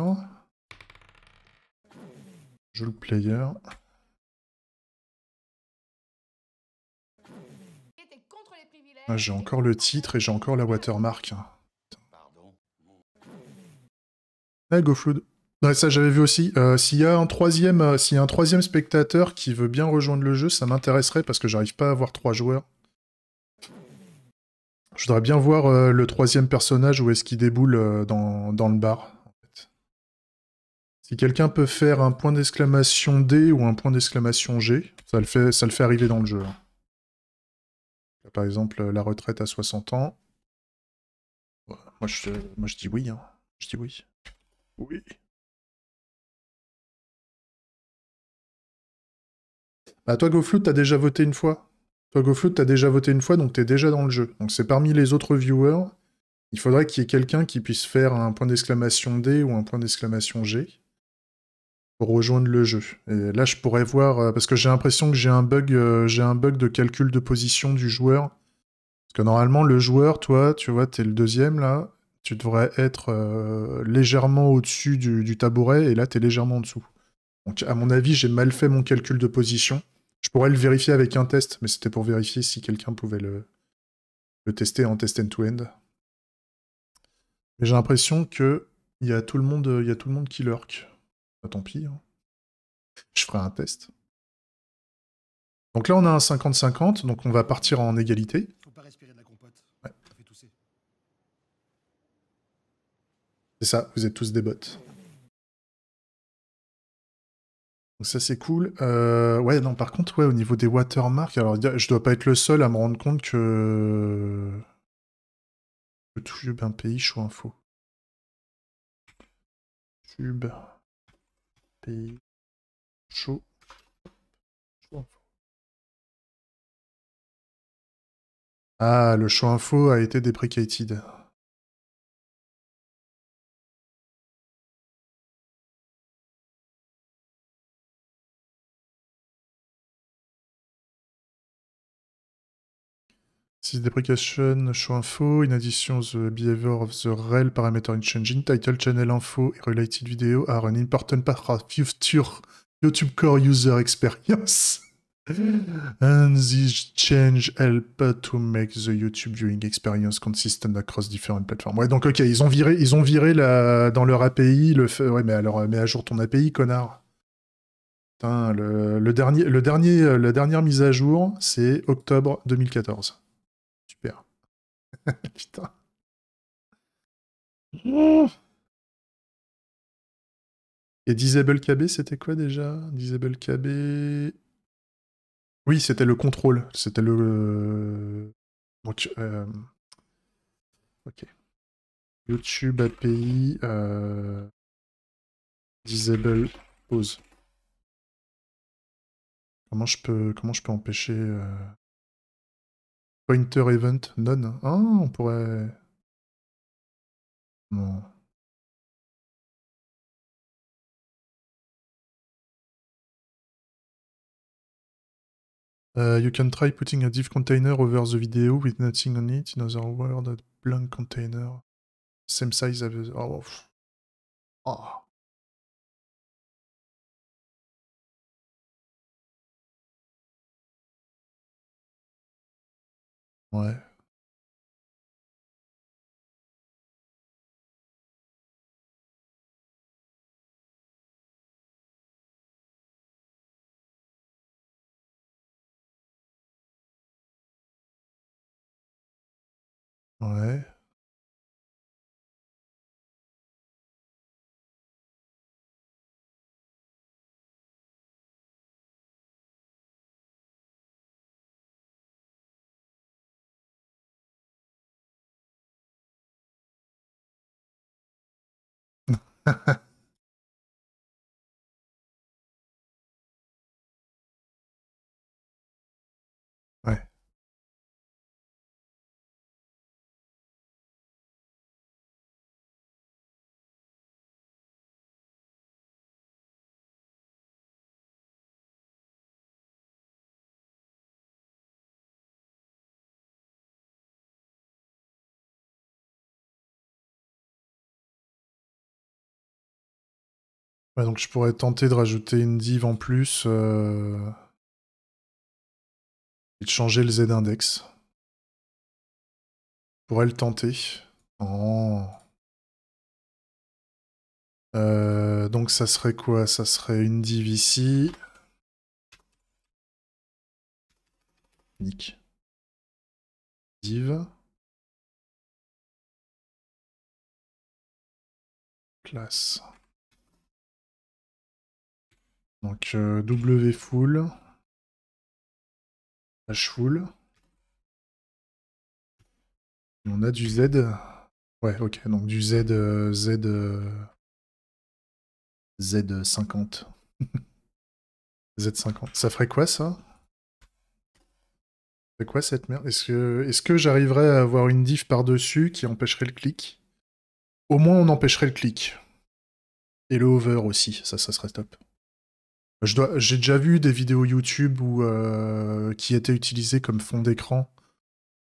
Ah, j'ai encore le titre et j'ai encore la watermark. Ah, GoFlood. Ouais, ça j'avais vu aussi. S'il y a un troisième spectateur qui veut bien rejoindre le jeu, ça m'intéresserait parce que j'arrive pas à avoir 3 joueurs. Je voudrais bien voir le troisième personnage où est-ce qu'il déboule dans le bar. En fait. Si quelqu'un peut faire un point d'exclamation D ou un point d'exclamation G, ça le fait arriver dans le jeu. Là, par exemple, la retraite à 60 ans. Ouais, moi je dis oui. Hein. Je dis oui. Oui. Bah toi GoFlood, t'as déjà voté une fois. Toi GoFlood, t'as déjà voté une fois, donc t'es déjà dans le jeu. Donc c'est parmi les autres viewers. Il faudrait qu'il y ait quelqu'un qui puisse faire un point d'exclamation D ou un point d'exclamation G pour rejoindre le jeu. Et là, je pourrais voir, parce que j'ai l'impression que j'ai un bug de calcul de position du joueur. Parce que normalement, le joueur, toi, tu vois, t'es le deuxième, là, tu devrais être légèrement au-dessus du tabouret, et là, t'es légèrement en dessous. Donc, à mon avis, j'ai mal fait mon calcul de position. Je pourrais le vérifier avec un test, mais c'était pour vérifier si quelqu'un pouvait le tester en test end-to-end. Mais j'ai l'impression que il y a tout le monde qui lurk. Bah, tant pis. Hein. Je ferai un test. Donc là, on a un 50-50, donc on va partir en égalité. Faut pas respirer de la compote. Ouais. Ça fait tousser. C'est ça, vous êtes tous des bots. Donc ça, c'est cool. Ouais, non, par contre, ouais, au niveau des watermarks, alors je dois pas être le seul à me rendre compte que... Tube, un pays, chaud info. Tube, pays, chaud info. Ah, le show info a été deprecated. This deprecation show info, in addition the behavior of the rel parameter in changing title channel info related video are an important part of future YouTube core user experience. And this change help to make the YouTube viewing experience consistent across different platforms. Ouais, donc ok, ils ont viré dans leur API ouais, mais alors mets à jour ton API, connard. Putain, la dernière mise à jour, c'est octobre 2014. Super. Putain. Et Disable KB, c'était quoi déjà? Disable KB... Oui, c'était le contrôle. C'était le... Donc, ok. YouTube API... Disable pause. Comment je peux empêcher... Pointer event none. Ah, on pourrait... Non. You can try putting a div container over the video with nothing on it. In other words, a blank container. Same size as... Oh. Oh. Ouais. Ouais. Ouais. Ouais, donc je pourrais tenter de rajouter une div en plus et de changer le z-index. Je pourrais le tenter. Oh. Donc ça serait quoi? Ça serait une div ici. Nick. Div. Classe. Donc W full. H full. Et on a du Z. Ouais, ok. Donc du Z. Z50. Z50. Ça ferait quoi ça? C'est quoi cette merde? Est-ce que j'arriverais à avoir une diff par-dessus qui empêcherait le clic? Au moins on empêcherait le clic. Et le hover aussi, ça serait top. J'ai déjà vu des vidéos YouTube qui étaient utilisées comme fond d'écran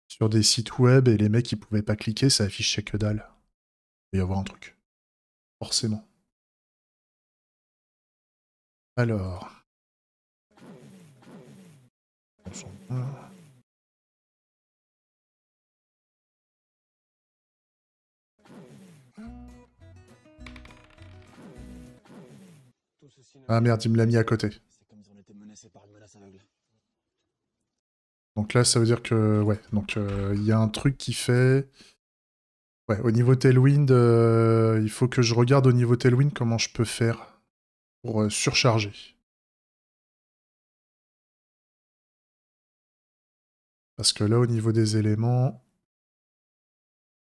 sur des sites web et les mecs ils pouvaient pas cliquer, ça affichait que dalle. Il va y avoir un truc. Forcément. Alors. Ah merde, il me l'a mis à côté. Donc là, ça veut dire que... Ouais, donc il y a un truc qui fait... Ouais, au niveau Tailwind, il faut que je regarde au niveau Tailwind comment je peux faire pour surcharger. Parce que là, au niveau des éléments...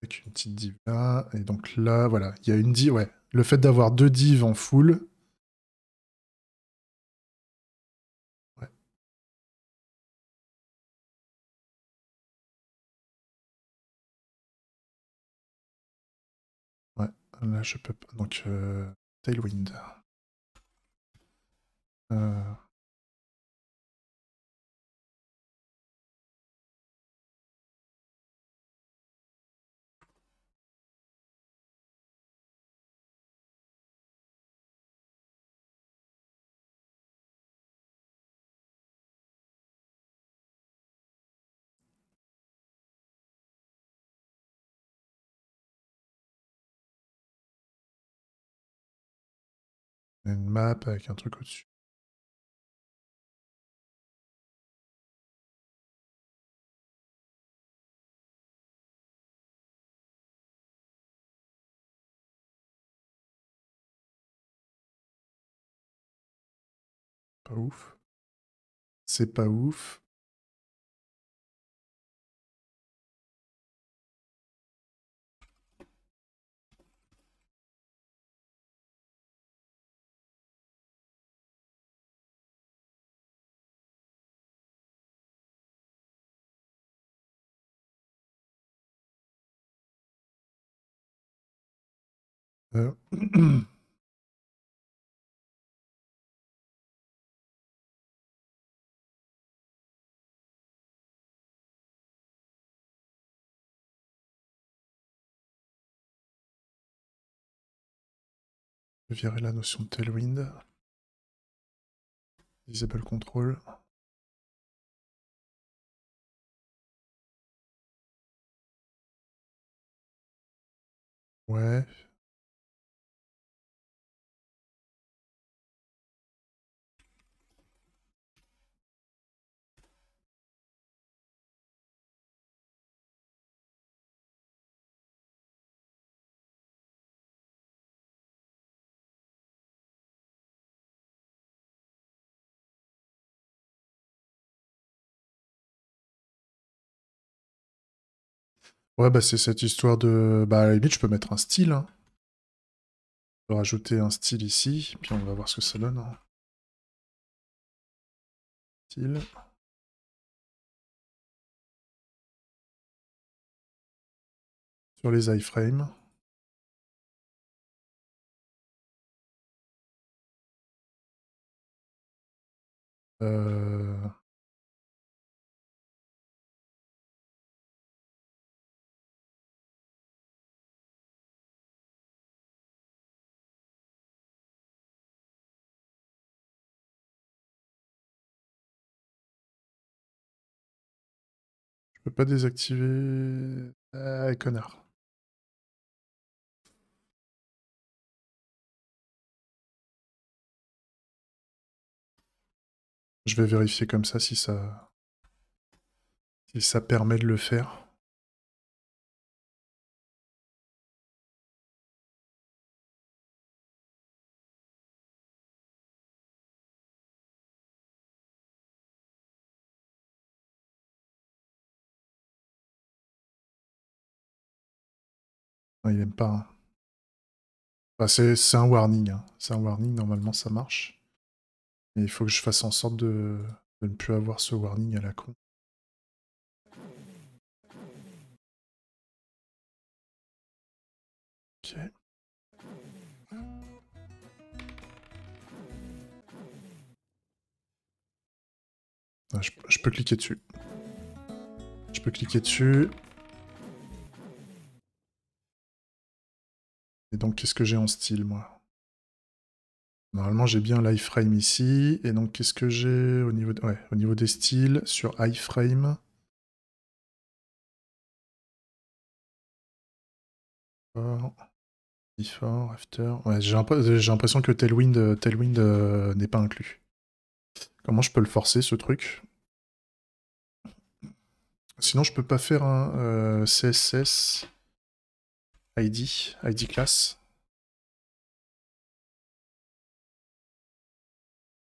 Avec une petite div là, et donc là, voilà, il y a une div... Ouais, le fait d'avoir deux divs en full... Ouais. Ouais, là, je peux pas... Donc, Tailwind. Euh... Une map avec un truc au-dessus. Pas ouf. C'est pas ouf. Virer la notion de Tailwind. Disable control. Ouais. Ouais, bah c'est cette histoire de... Bah à la limite, je peux mettre un style. Hein. Je peux rajouter un style ici, puis on va voir ce que ça donne. Hein. Style. Sur les iframes. Euh... Je peux pas désactiver... Ah, connard. Je vais vérifier comme ça si ça permet de le faire. Ah, il aime pas. Hein. Bah, c'est un warning. Hein. C'est un warning, normalement ça marche. Et il faut que je fasse en sorte de ne plus avoir ce warning à la con. Ok. Ah, je peux cliquer dessus. Je peux cliquer dessus. Et donc, qu'est-ce que j'ai en style, moi? Normalement, j'ai bien l'iframe ici. Et donc, qu'est-ce que j'ai au niveau, ouais, au niveau des styles sur iframe? Before, after. Ouais, j'ai l'impression que Tailwind n'est pas inclus. Comment je peux le forcer, ce truc? Sinon, je peux pas faire un CSS ID class.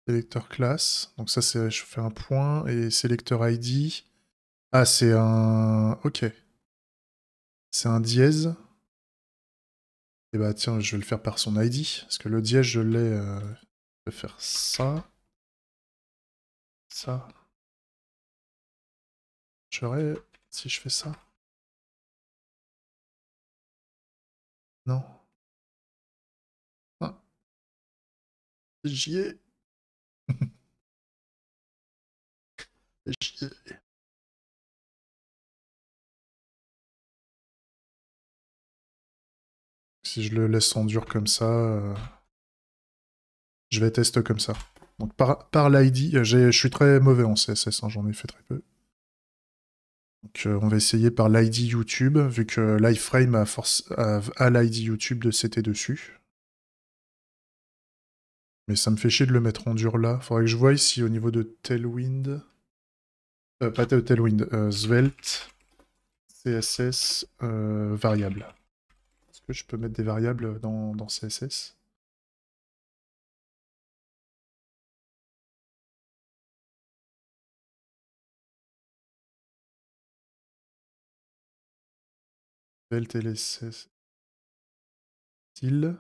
Selector class. Donc ça, c'est, je fais un point. Et selector ID. Ah, c'est un... Ok. C'est un dièse. Et bah tiens, je vais le faire par son ID. Parce que le dièse, je l'ai... Je vais faire ça. Ça. J'aurais... Si je fais ça. Non. Ah. J'y ai. J'y ai. Si je le laisse en dur comme ça, je vais tester comme ça. Donc par l'ID, je suis très mauvais en CSS, hein, j'en ai fait très peu. Donc on va essayer par l'ID YouTube, vu que l'iframe a l'ID YouTube de CT dessus. Mais ça me fait chier de le mettre en dur là. Faudrait que je voie ici au niveau de Tailwind. Pas Tailwind, Svelte, CSS, variable. Est-ce que je peux mettre des variables dans CSS? Svelte LSS. Style.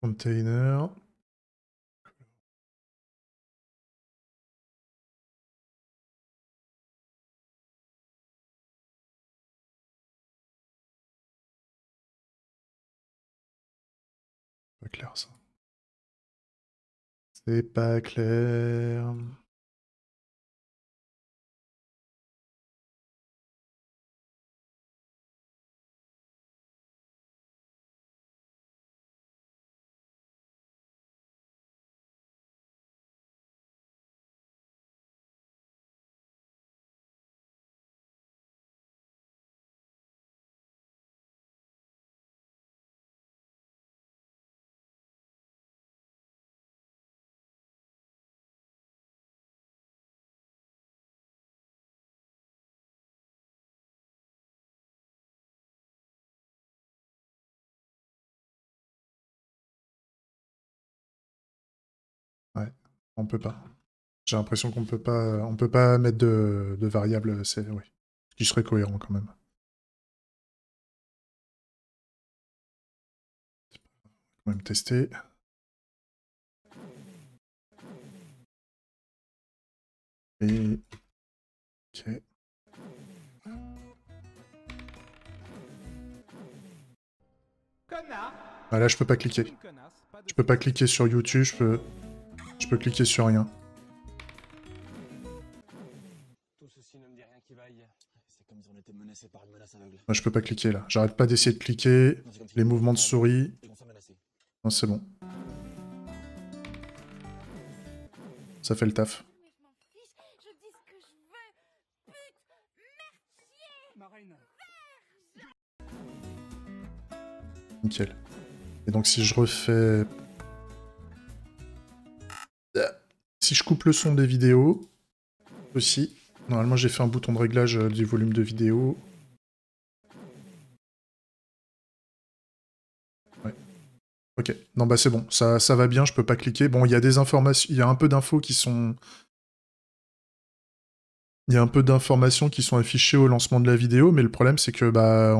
Container. Pas clair ça. C'est pas clair. Ouais, on peut pas. J'ai l'impression on peut pas mettre de variables, c'est oui. Ce qui serait cohérent quand même. Quand même tester. Et... Ok. Connard. Ah là, je peux pas cliquer. Une connasse, pas de Je peux pas cliquer sur YouTube, je peux cliquer sur rien. Tout ceci ne me dit rien qui vaille. C'est comme si on était menacé par une menace aveugle. Moi, je peux pas cliquer là. J'arrête pas d'essayer de cliquer. Non, c'est comme si Les on mouvements de était souris. et qu'on soit menacé. Non, c'est bon. Ça fait le taf. Mais je m'en fiche, je dis ce que je veux. Pute, Marine. Nickel. Et donc si je refais... Si je coupe le son des vidéos, aussi. Normalement j'ai fait un bouton de réglage du volume de vidéo. Ouais. Ok. Non bah c'est bon, ça va bien, je peux pas cliquer. Bon, il y a des informations, il y a un peu d'infos qui sont... Il y a un peu d'informations qui sont affichées au lancement de la vidéo, mais le problème c'est que bah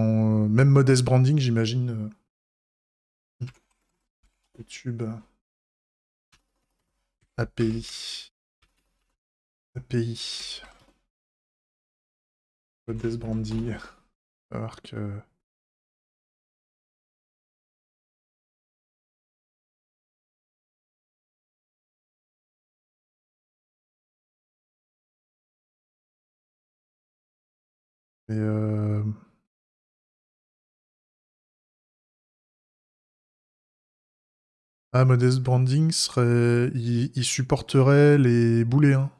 même Modest Branding, j'imagine... YouTube... API. API. Modest Branding. On va voir que... Et Ah, Modest Branding serait... Il supporterait les booléens.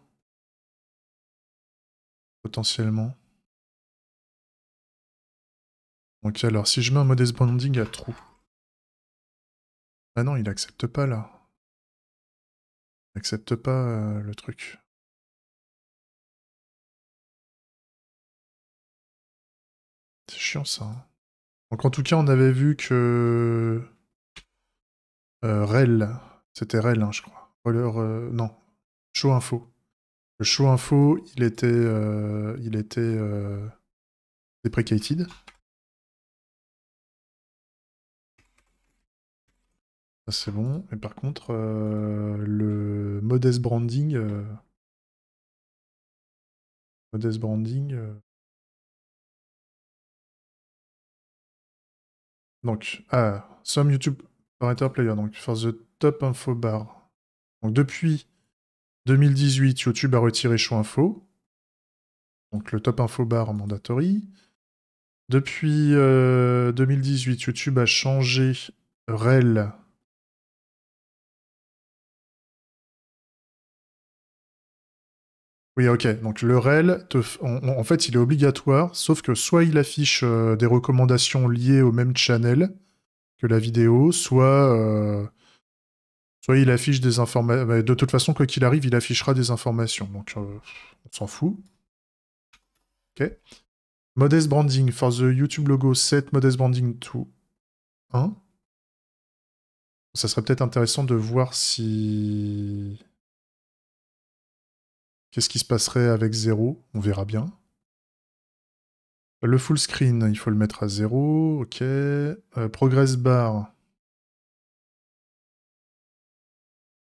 Potentiellement. Donc alors, si je mets un Modest Branding à trou... Ah non, il accepte pas là. Il accepte pas le truc. C'est chiant ça. Hein. Donc en tout cas, on avait vu que... Rel. C'était Rel, hein, je crois. Non. Show Info. Le Show Info, il était deprecated. Ça c'est bon. Et par contre, le Modest Branding... Modest Branding... Donc, some YouTube Operator Player, donc for the top info bar. Donc depuis 2018, YouTube a retiré Show Info. Donc le top info bar mandatory. Depuis 2018, YouTube a changé Rel. Oui, ok. Donc le Rel, en fait, il est obligatoire, sauf que soit il affiche des recommandations liées au même channel que la vidéo, soit il affiche des informations. De toute façon, quoi qu'il arrive, il affichera des informations. Donc on s'en fout. Ok. Modest Branding for the YouTube logo, set Modest Branding to 1. Ça serait peut-être intéressant de voir si... Qu'est-ce qui se passerait avec 0? On verra bien. Le full screen, il faut le mettre à 0. Ok. Progress bar.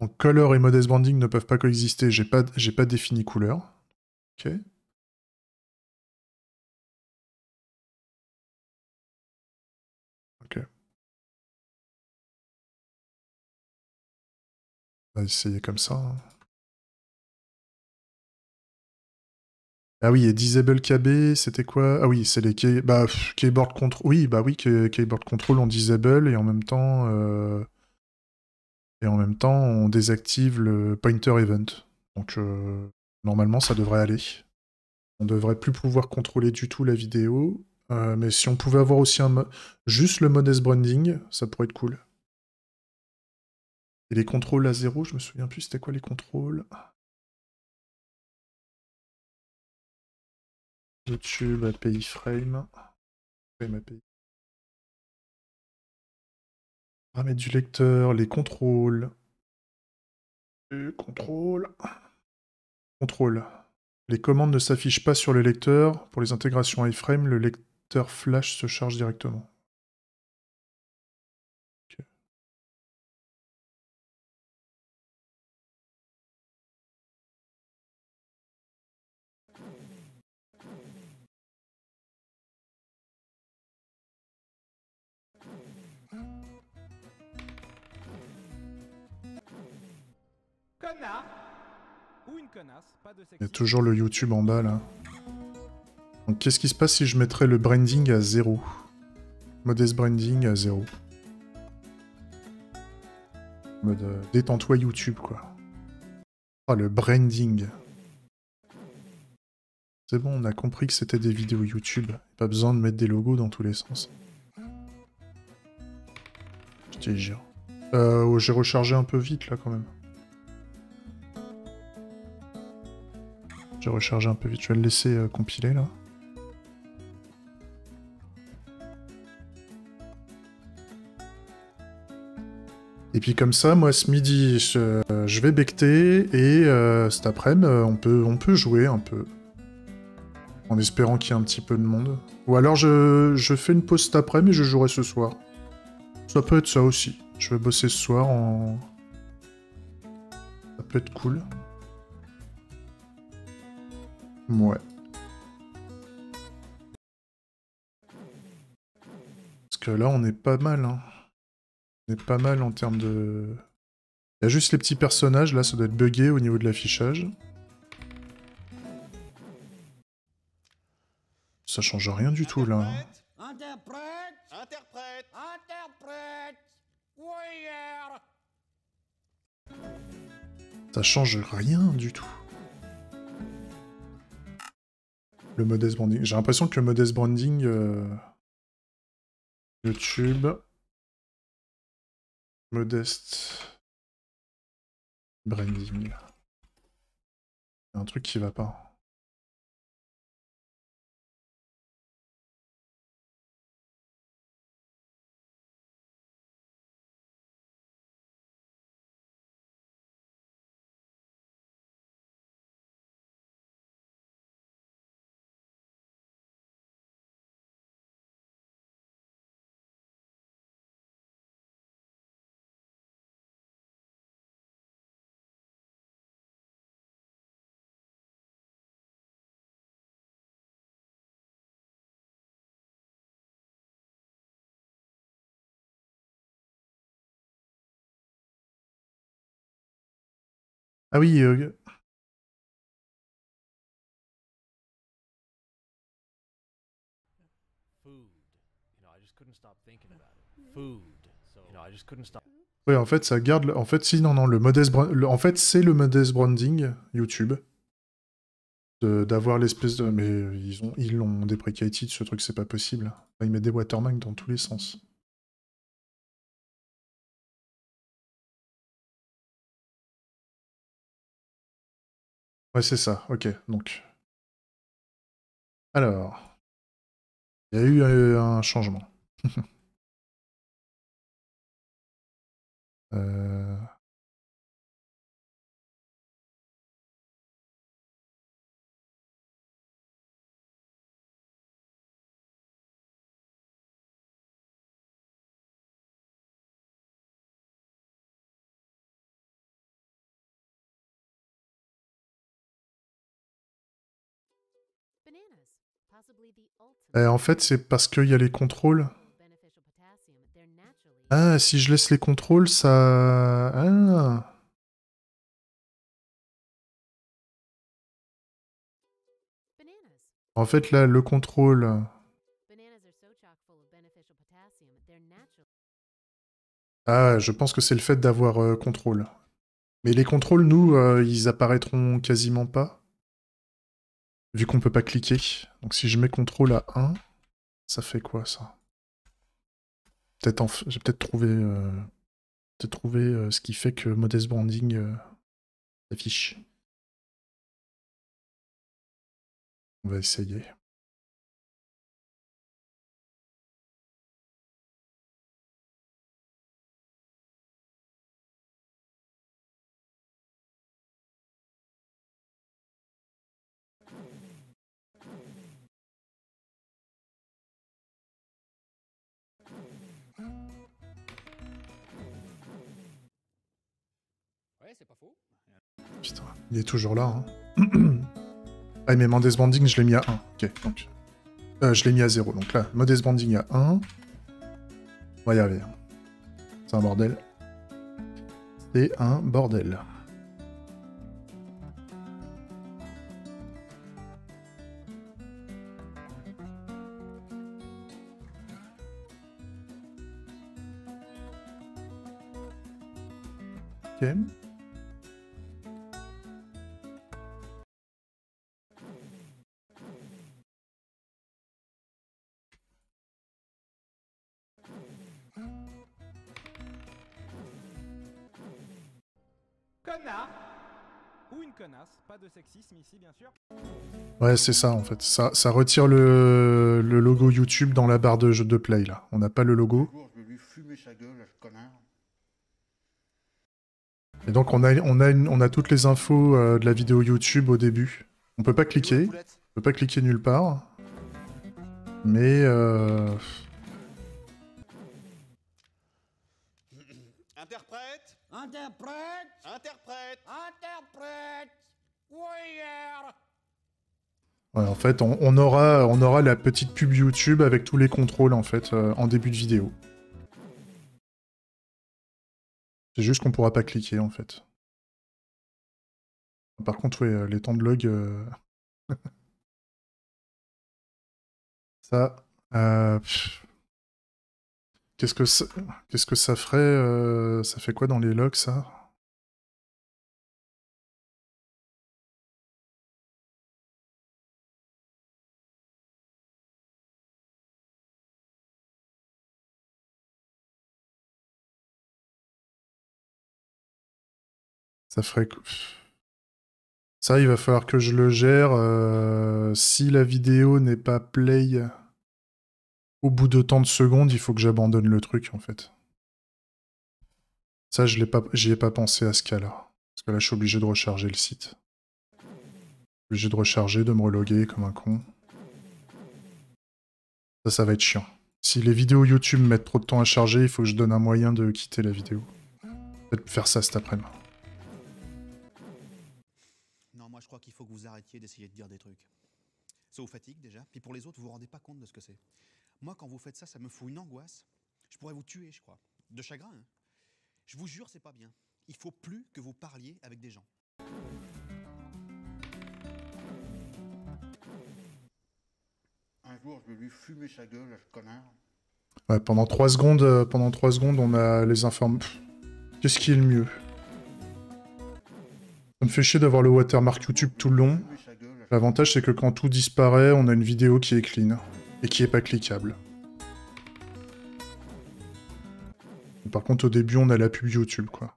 Donc color et Modest Branding ne peuvent pas coexister. J'ai pas défini couleur. Ok. Ok. On va essayer comme ça. Hein. Ah oui, et Disable KB, c'était quoi? Ah oui, c'est les keyboard control. Oui, bah oui, keyboard control on disable et en même temps on désactive le pointer event. Donc normalement ça devrait aller. On devrait plus pouvoir contrôler du tout la vidéo. Mais si on pouvait avoir aussi juste le Modest Branding, ça pourrait être cool. Et les contrôles à 0, je me souviens plus c'était quoi les contrôles. YouTube, API Frame. Frame API. Paramètres du lecteur, les contrôles. Contrôle. Contrôle. Les commandes ne s'affichent pas sur le lecteur. Pour les intégrations iframe, le lecteur flash se charge directement. Okay. connard ou une connasse, pas de Il y a sexisme. toujours le YouTube en bas, là. Donc, qu'est-ce qui se passe si je mettrais le branding à 0? Modest branding à 0. Mode détends-toi YouTube, quoi. Ah, le branding. C'est bon, on a compris que c'était des vidéos YouTube. Pas besoin de mettre des logos dans tous les sens. Je te jure. J'ai rechargé un peu vite, là, quand même. J'ai rechargé un peu vite. Je vais le laisser compiler, là. Et puis comme ça, moi, ce midi, je vais becter, et cet après-midi, on peut jouer un peu. En espérant qu'il y ait un petit peu de monde. Ou alors je fais une pause cet après-midi et je jouerai ce soir. Ça peut être ça aussi. Je vais bosser ce soir en... Ça peut être cool. Ouais. Parce que là, on est pas mal, hein. On est pas mal en termes de... Il y a juste les petits personnages, là, ça doit être buggé au niveau de l'affichage. Ça change rien du tout, là. Interprète. Interprète. Interprète. Warrior. Ça change rien du tout. Le modest branding. J'ai l'impression que le modest branding... YouTube... Modest... Branding. Il y a un truc qui va pas. Ah oui, oui, en fait, ça garde... En fait, si, non, le modest... En fait, c'est le modest branding YouTube. D'avoir l'espèce de... Mais ils l'ont deprecated, ce truc, c'est pas possible. Ils mettent des watermarks dans tous les sens. Ouais, c'est ça, ok, donc... Alors... Il y a eu un changement. En fait, c'est parce qu'il y a les contrôles. Ah, si je laisse les contrôles, ça... Ah. En fait, là, le contrôle... Ah, je pense que c'est le fait d'avoir contrôle. Mais les contrôles, nous, ils apparaîtront quasiment pas. Vu qu'on peut pas cliquer. Donc si je mets contrôle à 1, ça fait quoi, ça? J'ai peut-être trouvé... ce qui fait que Modest Branding s'affiche. On va essayer. Ouais, c'est pas faux. Putain, il est toujours là. Hein. Ah, mais Modest Branding, je l'ai mis à 1. Ok, donc... je l'ai mis à 0. Donc là, Modest Branding à 1. On va y arriver. C'est un bordel. C'est un bordel. Ok. Connard ou une connasse, pas de sexisme ici bien sûr. Ouais, c'est ça en fait. Ça retire le logo YouTube dans la barre de play là. On n'a pas le logo. Je vais lui fumer sa gueule, à ce connard. Et donc on a toutes les infos de la vidéo YouTube au début. On peut pas cliquer. On peut pas cliquer nulle part. Mais Interprète. Interprète. Interprète. Interprète. Warrior. ouais, en fait, on aura la petite pub YouTube avec tous les contrôles en fait en début de vidéo. C'est juste qu'on pourra pas cliquer en fait. Par contre, ouais, les temps de log, ça, qu'est-ce que ça ferait ça fait quoi dans les logs ça? Ça ferait... Ça, il va falloir que je le gère. Si la vidéo n'est pas play au bout de tant de secondes, il faut que j'abandonne le truc, en fait. Ça, j'y ai pas pensé à ce cas-là. Parce que là, je suis obligé de recharger le site. Obligé de recharger, de me reloguer comme un con. Ça va être chiant. Si les vidéos YouTube mettent trop de temps à charger, il faut que je donne un moyen de quitter la vidéo. Peut-être faire ça cet après-midi. Non, moi je crois qu'il faut que vous arrêtiez d'essayer de dire des trucs. Ça vous fatigue déjà, puis pour les autres, vous vous rendez pas compte de ce que c'est. Moi, quand vous faites ça, ça me fout une angoisse. Je pourrais vous tuer, je crois. De chagrin, hein. Je vous jure, c'est pas bien. Il faut plus que vous parliez avec des gens. Un jour, je vais lui fumer sa gueule, à ce connard. Ouais, pendant 3 secondes, on a les informations. Qu'est-ce qui est le mieux? Ça me fait chier d'avoir le watermark YouTube tout le long. L'avantage, c'est que quand tout disparaît, on a une vidéo qui est clean. Et qui est pas cliquable. Par contre, au début, on a la pub YouTube, quoi.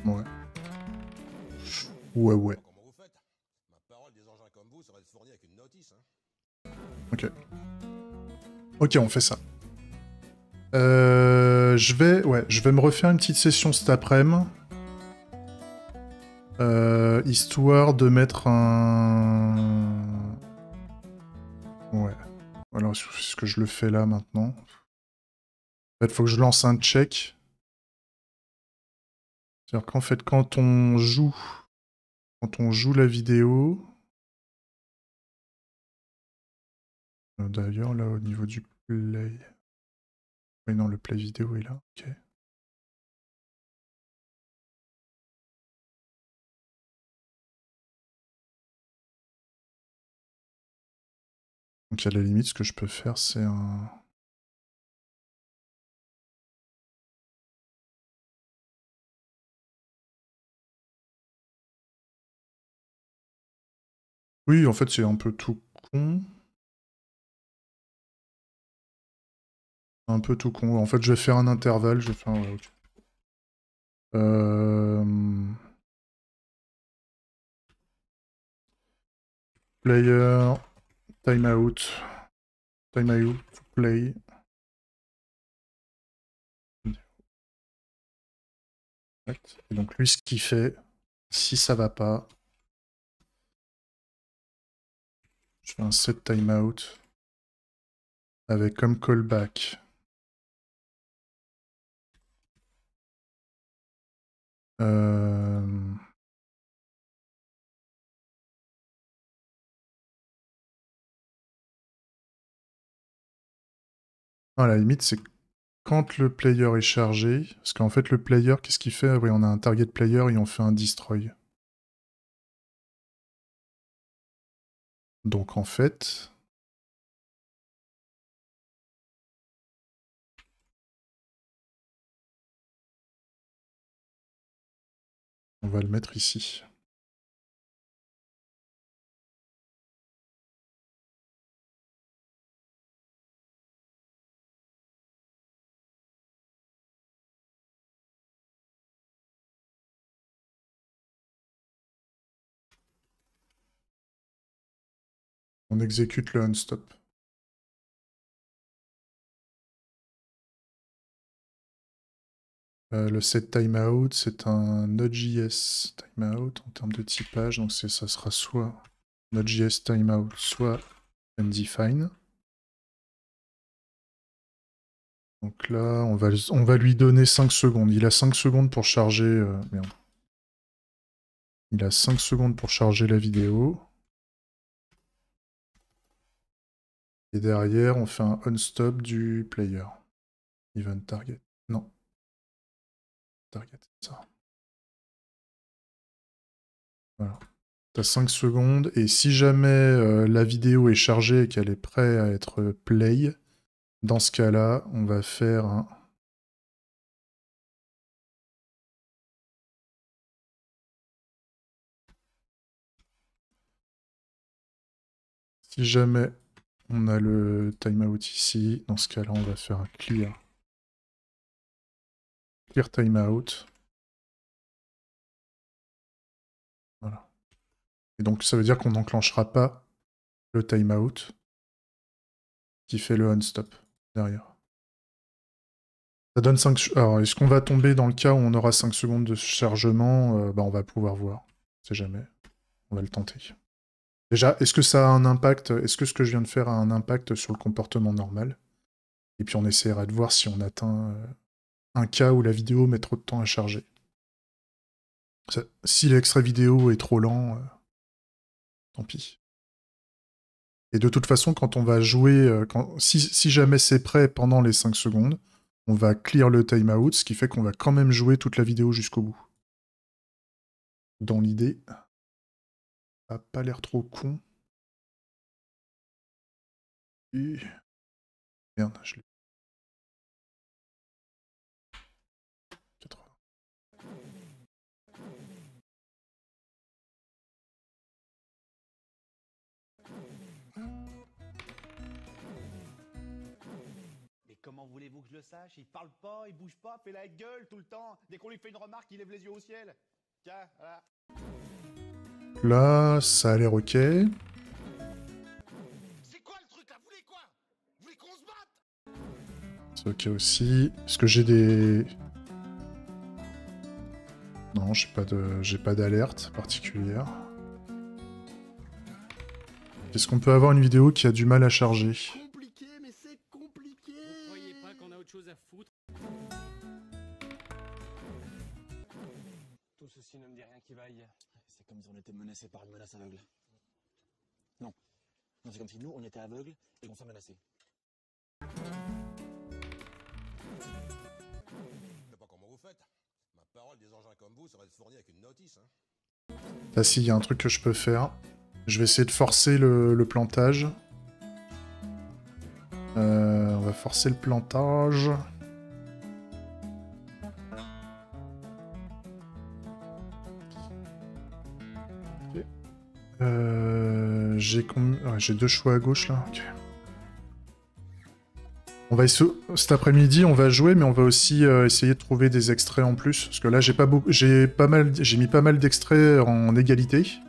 Ouais. Ouais. Comment vous faites? Ma parole, des engins comme vous seraient fournis avec une notice, hein. Ok. Ok, on fait ça. Je vais me refaire une petite session cet après-midi. Histoire de mettre un... Ouais. Alors, est-ce que je le fais là, maintenant? En fait, faut que je lance un check. C'est-à-dire qu'en fait, quand on joue la vidéo... D'ailleurs, là, au niveau du play... Oui, non, le play vidéo est là, ok. Donc à la limite, ce que je peux faire, c'est un... Oui, en fait, c'est un peu tout con. Un peu tout con. En fait, je vais faire un intervalle, je vais faire... Ouais, ok. Player, timeout, play. Et donc lui, ce qu'il fait, si ça va pas, je fais un set timeout avec comme callback. À la limite, c'est quand le player est chargé, parce qu'en fait, le player, qu'est-ce qu'il fait? Oui, on a un target player et on fait un destroy. Donc en fait... On va le mettre ici. On exécute le unstop. Le set timeout, c'est un Node.js timeout en termes de typage, donc ça sera soit Node.js timeout, soit undefined. Donc là, on va lui donner 5 secondes. Il a 5 secondes pour charger... merde. Il a 5 secondes pour charger la vidéo. Et derrière, on fait un unstop du player. Event target. Non. Target, ça. Voilà. T'as 5 secondes, et si jamais la vidéo est chargée et qu'elle est prête à être play, dans ce cas-là, on va faire un... Si jamais on a le timeout ici, dans ce cas-là, on va faire un clear. Clear timeout. Voilà. Et donc ça veut dire qu'on n'enclenchera pas le timeout qui fait le unstop derrière. Ça donne 5... Alors, est-ce qu'on va tomber dans le cas où on aura 5 secondes de chargement? Bah, on va pouvoir voir. On sait jamais. On va le tenter. Déjà, est-ce que ça a un impact? Est-ce que ce que je viens de faire a un impact sur le comportement normal? Et puis on essaiera de voir si on atteint un cas où la vidéo met trop de temps à charger. Si l'extrait vidéo est trop lent, tant pis. Et de toute façon, quand on va jouer, si jamais c'est prêt pendant les 5 secondes, on va clear le timeout, ce qui fait qu'on va quand même jouer toute la vidéo jusqu'au bout. Dans l'idée, ça n'a pas l'air trop con. Et... Merde, je l'ai... 80. Mais comment voulez-vous que je le sache? Il parle pas, il bouge pas, fait la gueule tout le temps. Dès qu'on lui fait une remarque, il lève les yeux au ciel. Tiens, voilà. Là, ça a l'air ok. C'est quoi le truc là? Vous voulez quoi? Vous voulez qu'on se batte? C'est ok aussi. Est-ce que j'ai des... Non, j'ai pas d'alerte particulière. Est-ce qu'on peut avoir une vidéo qui a du mal à charger? Compliqué, mais c'est compliqué. Vous croyez pas qu'on a autre chose à foutre? Tout ceci ne me dit rien qui vaille. C'est comme si on était menacés par une menace aveugle. Non. Non, c'est comme si nous, on était aveugles et qu'on s'en menaçait. Je sais pas comment vous faites. Ma parole, des engins comme vous seraient fournis avec une notice, hein. Là, si, il y a un truc que je peux faire. Je vais essayer de forcer le plantage. On va forcer le plantage. Okay. J'ai deux choix à gauche là. Okay. On va cet après-midi, on va jouer, mais on va aussi essayer de trouver des extraits en plus, parce que là j'ai mis pas mal d'extraits en égalité.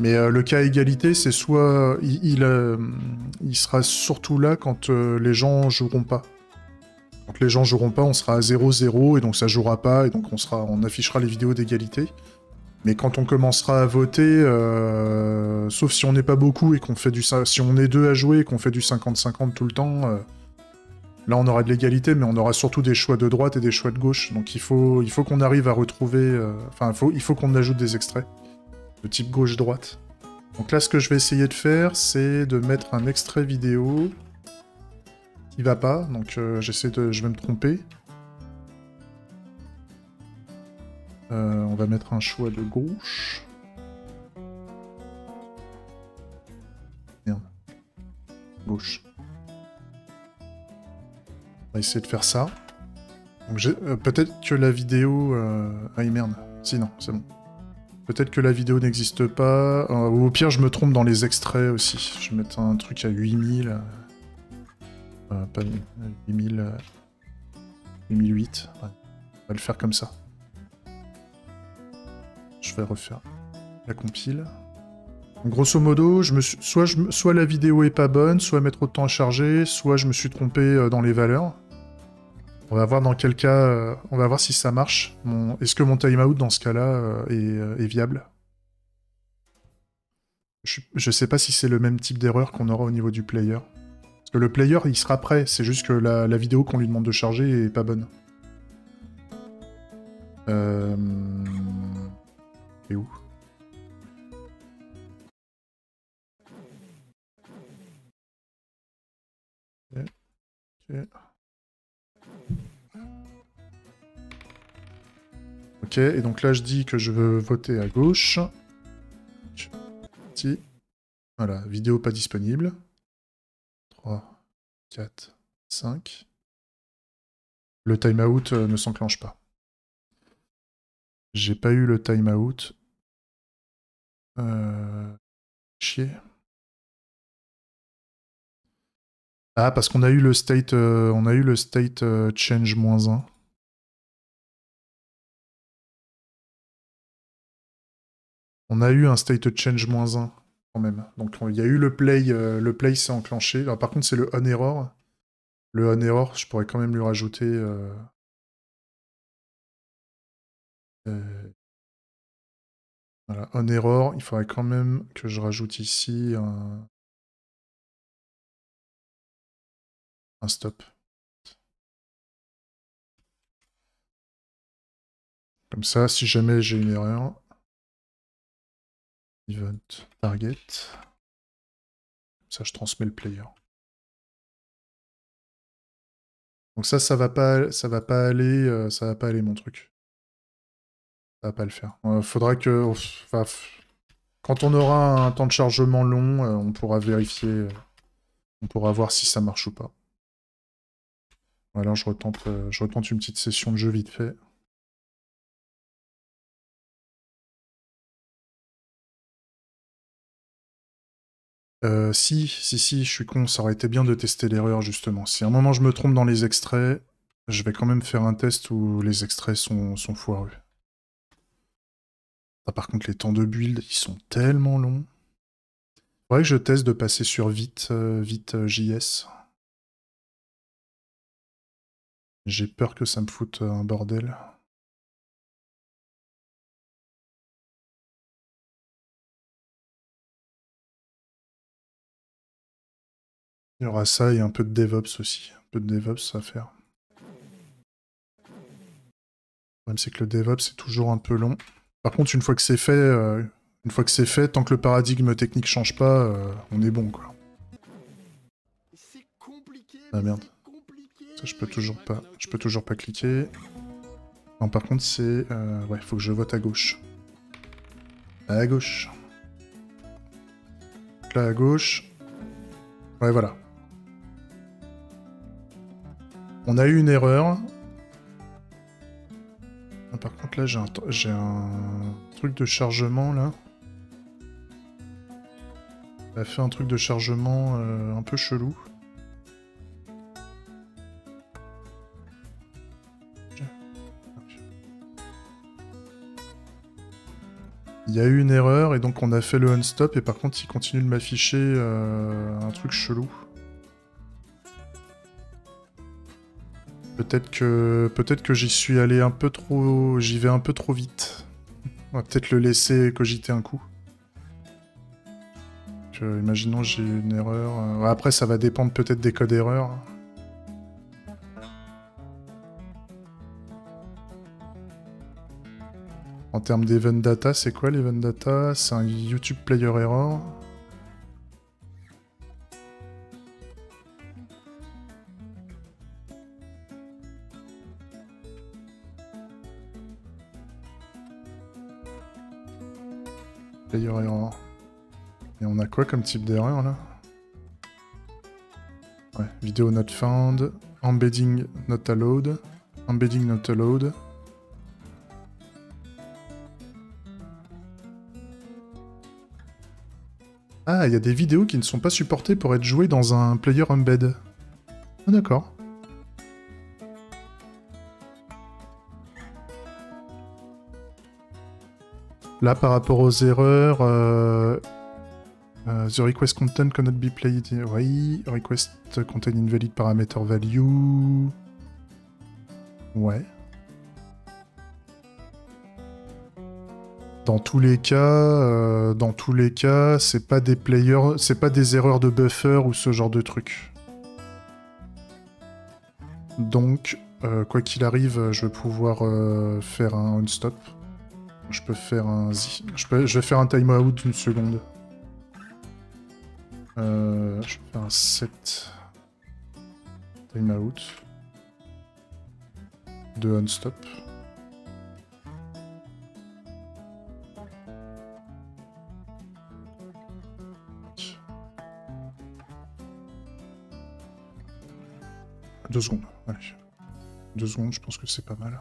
Mais le cas égalité, c'est soit il sera surtout là quand les gens joueront pas. Quand les gens joueront pas, on sera à 0-0 et donc ça jouera pas et donc on affichera les vidéos d'égalité. Mais quand on commencera à voter, sauf si on n'est pas beaucoup et qu'on fait si on est deux à jouer et qu'on fait du 50-50 tout le temps, là on aura de l'égalité, mais on aura surtout des choix de droite et des choix de gauche. Donc il faut qu'on arrive à retrouver, il faut qu'on ajoute des extraits de type gauche-droite. Donc là, ce que je vais essayer de faire, c'est de mettre un extrait vidéo qui va pas. Donc je vais me tromper. On va mettre un choix de gauche. Merde. Gauche. On va essayer de faire ça. Donc peut-être que la vidéo... Ah merde. Si, non, c'est bon. Peut-être que la vidéo n'existe pas, ou au pire je me trompe dans les extraits aussi. Je vais mettre un truc à 8000... pas 8000... 8008. Ouais. On va le faire comme ça. Je vais refaire la compile. Donc, grosso modo, soit la vidéo est pas bonne, soit elle met trop de temps à charger, soit je me suis trompé dans les valeurs. On va voir dans quel cas... on va voir si ça marche. Est-ce que mon timeout dans ce cas-là est viable? Je sais pas si c'est le même type d'erreur qu'on aura au niveau du player. Parce que le player, il sera prêt. C'est juste que la vidéo qu'on lui demande de charger est pas bonne. Et où? Ok, et donc là je dis que je veux voter à gauche. Voilà, vidéo pas disponible. 3, 4, 5. Le timeout ne s'enclenche pas. J'ai pas eu le timeout. Chier. Ah, parce qu'on a eu le state, change -1. On a eu un state change -1 quand même. Donc il y a eu le play s'est enclenché. Alors, par contre c'est le on error. Le on error, je pourrais quand même lui rajouter... voilà, on error, il faudrait quand même que je rajoute ici un stop. Comme ça, si jamais j'ai une erreur, event target, comme ça je transmets le player. Donc ça va pas aller mon truc. Ça va pas le faire. Faudra que, enfin, quand on aura un temps de chargement long, on pourra vérifier, on pourra voir si ça marche ou pas. Voilà, je retente une petite session de jeu vite fait. Si, je suis con, ça aurait été bien de tester l'erreur, justement. Si à un moment je me trompe dans les extraits, je vais quand même faire un test où les extraits sont foireux. Ah, par contre, les temps de build, ils sont tellement longs. Faudrait que je teste de passer sur vite JS. J'ai peur que ça me foute un bordel. Il y aura ça et un peu de DevOps aussi. Un peu de DevOps à faire. Le problème, c'est que le DevOps, c'est toujours un peu long. Par contre, une fois que c'est fait, tant que le paradigme technique change pas, on est bon, quoi. Ah merde. Ça, je peux toujours pas cliquer. Non, par contre, c'est... ouais, faut que je vote à gauche. À gauche. Donc là, à gauche. Ouais, voilà. On a eu une erreur. Ah, par contre, là, j'ai un truc de chargement, là. Ça a fait un truc de chargement un peu chelou. Il y a eu une erreur et donc on a fait le unstop et par contre il continue de m'afficher un truc chelou. Peut-être que j'y suis allé un peu trop... J'y vais un peu trop vite. On va peut-être le laisser cogiter un coup. Imaginons j'ai eu une erreur. Après ça va dépendre peut-être des codes erreurs. En termes d'event data, c'est quoi l'event data? C'est un YouTube player error. Player error. Et on a quoi comme type d'erreur là? Ouais, vidéo not found, embedding not allowed, embedding not allowed. Ah, il y a des vidéos qui ne sont pas supportées pour être jouées dans un player embed. Ah, d'accord. Là, par rapport aux erreurs, the request content cannot be played. Oui, request contain invalid parameter value. Ouais. Dans tous les cas, c'est pas des players, c'est pas des erreurs de buffer ou ce genre de truc. Donc, quoi qu'il arrive, je vais pouvoir faire un on-stop. Je peux faire un... Je vais faire un timeout d'une seconde. Je vais faire un set timeout de on-stop. Deux secondes, allez. 2 secondes, je pense que c'est pas mal.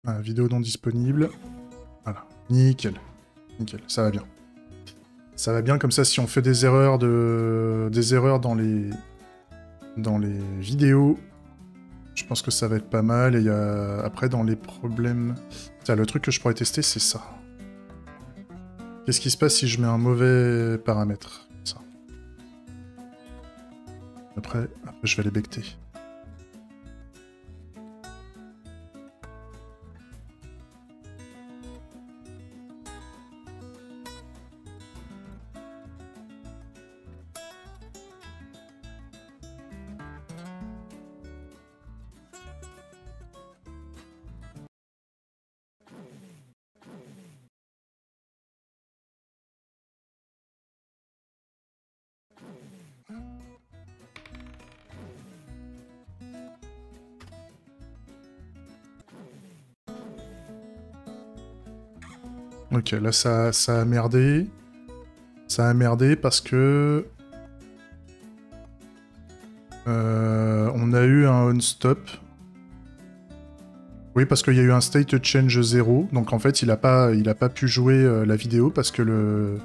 Ah, vidéo non disponible. Voilà, nickel. Nickel, ça va bien. Ça va bien, comme ça, si on fait des erreurs dans les vidéos, je pense que ça va être pas mal. Et après, dans les problèmes... Tiens, le truc que je pourrais tester, c'est ça. Qu'est-ce qui se passe si je mets un mauvais paramètre? Ça. Après, je vais les becter. Ok, là ça a merdé. Ça a merdé parce que... on a eu un on-stop. Oui, parce qu'il y a eu un state change 0. Donc en fait, il a pas pu jouer la vidéo parce que le...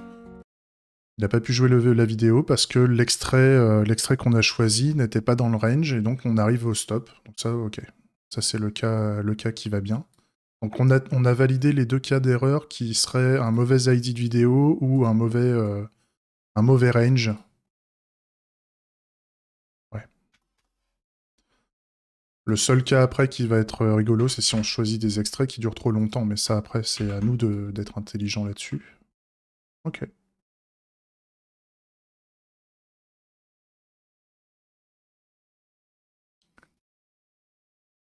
Il n'a pas pu jouer la vidéo parce que l'extrait qu'on a choisi n'était pas dans le range et donc on arrive au stop. Donc ça, ok. Ça c'est le cas qui va bien. Donc on a validé les deux cas d'erreur qui seraient un mauvais ID de vidéo ou un mauvais range. Ouais. Le seul cas après qui va être rigolo, c'est si on choisit des extraits qui durent trop longtemps, mais ça après c'est à nous d'être intelligents là-dessus. Ok.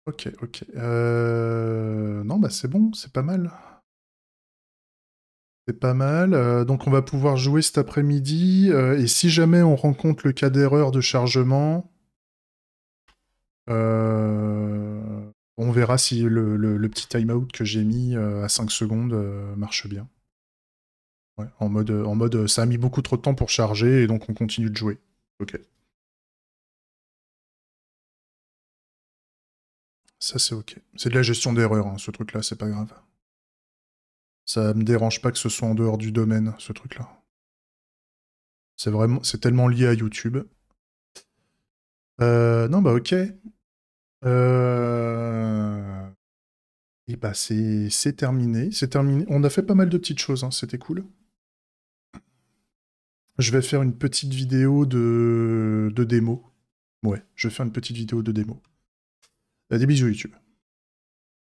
Ok, ok. Non, bah c'est bon, c'est pas mal. C'est pas mal. Donc on va pouvoir jouer cet après-midi. Et si jamais on rencontre le cas d'erreur de chargement, on verra si le petit timeout que j'ai mis à 5 secondes marche bien. Ouais, en mode ça a mis beaucoup trop de temps pour charger et donc on continue de jouer. Ok. Ça c'est ok. C'est de la gestion d'erreur, hein, ce truc-là, c'est pas grave. Ça me dérange pas que ce soit en dehors du domaine, ce truc-là. C'est tellement lié à YouTube. Non, bah ok. Et bah c'est terminé. C'est terminé. On a fait pas mal de petites choses, hein, c'était cool. Je vais faire une petite vidéo de démo. Ouais, je vais faire une petite vidéo de démo. Des bisous YouTube.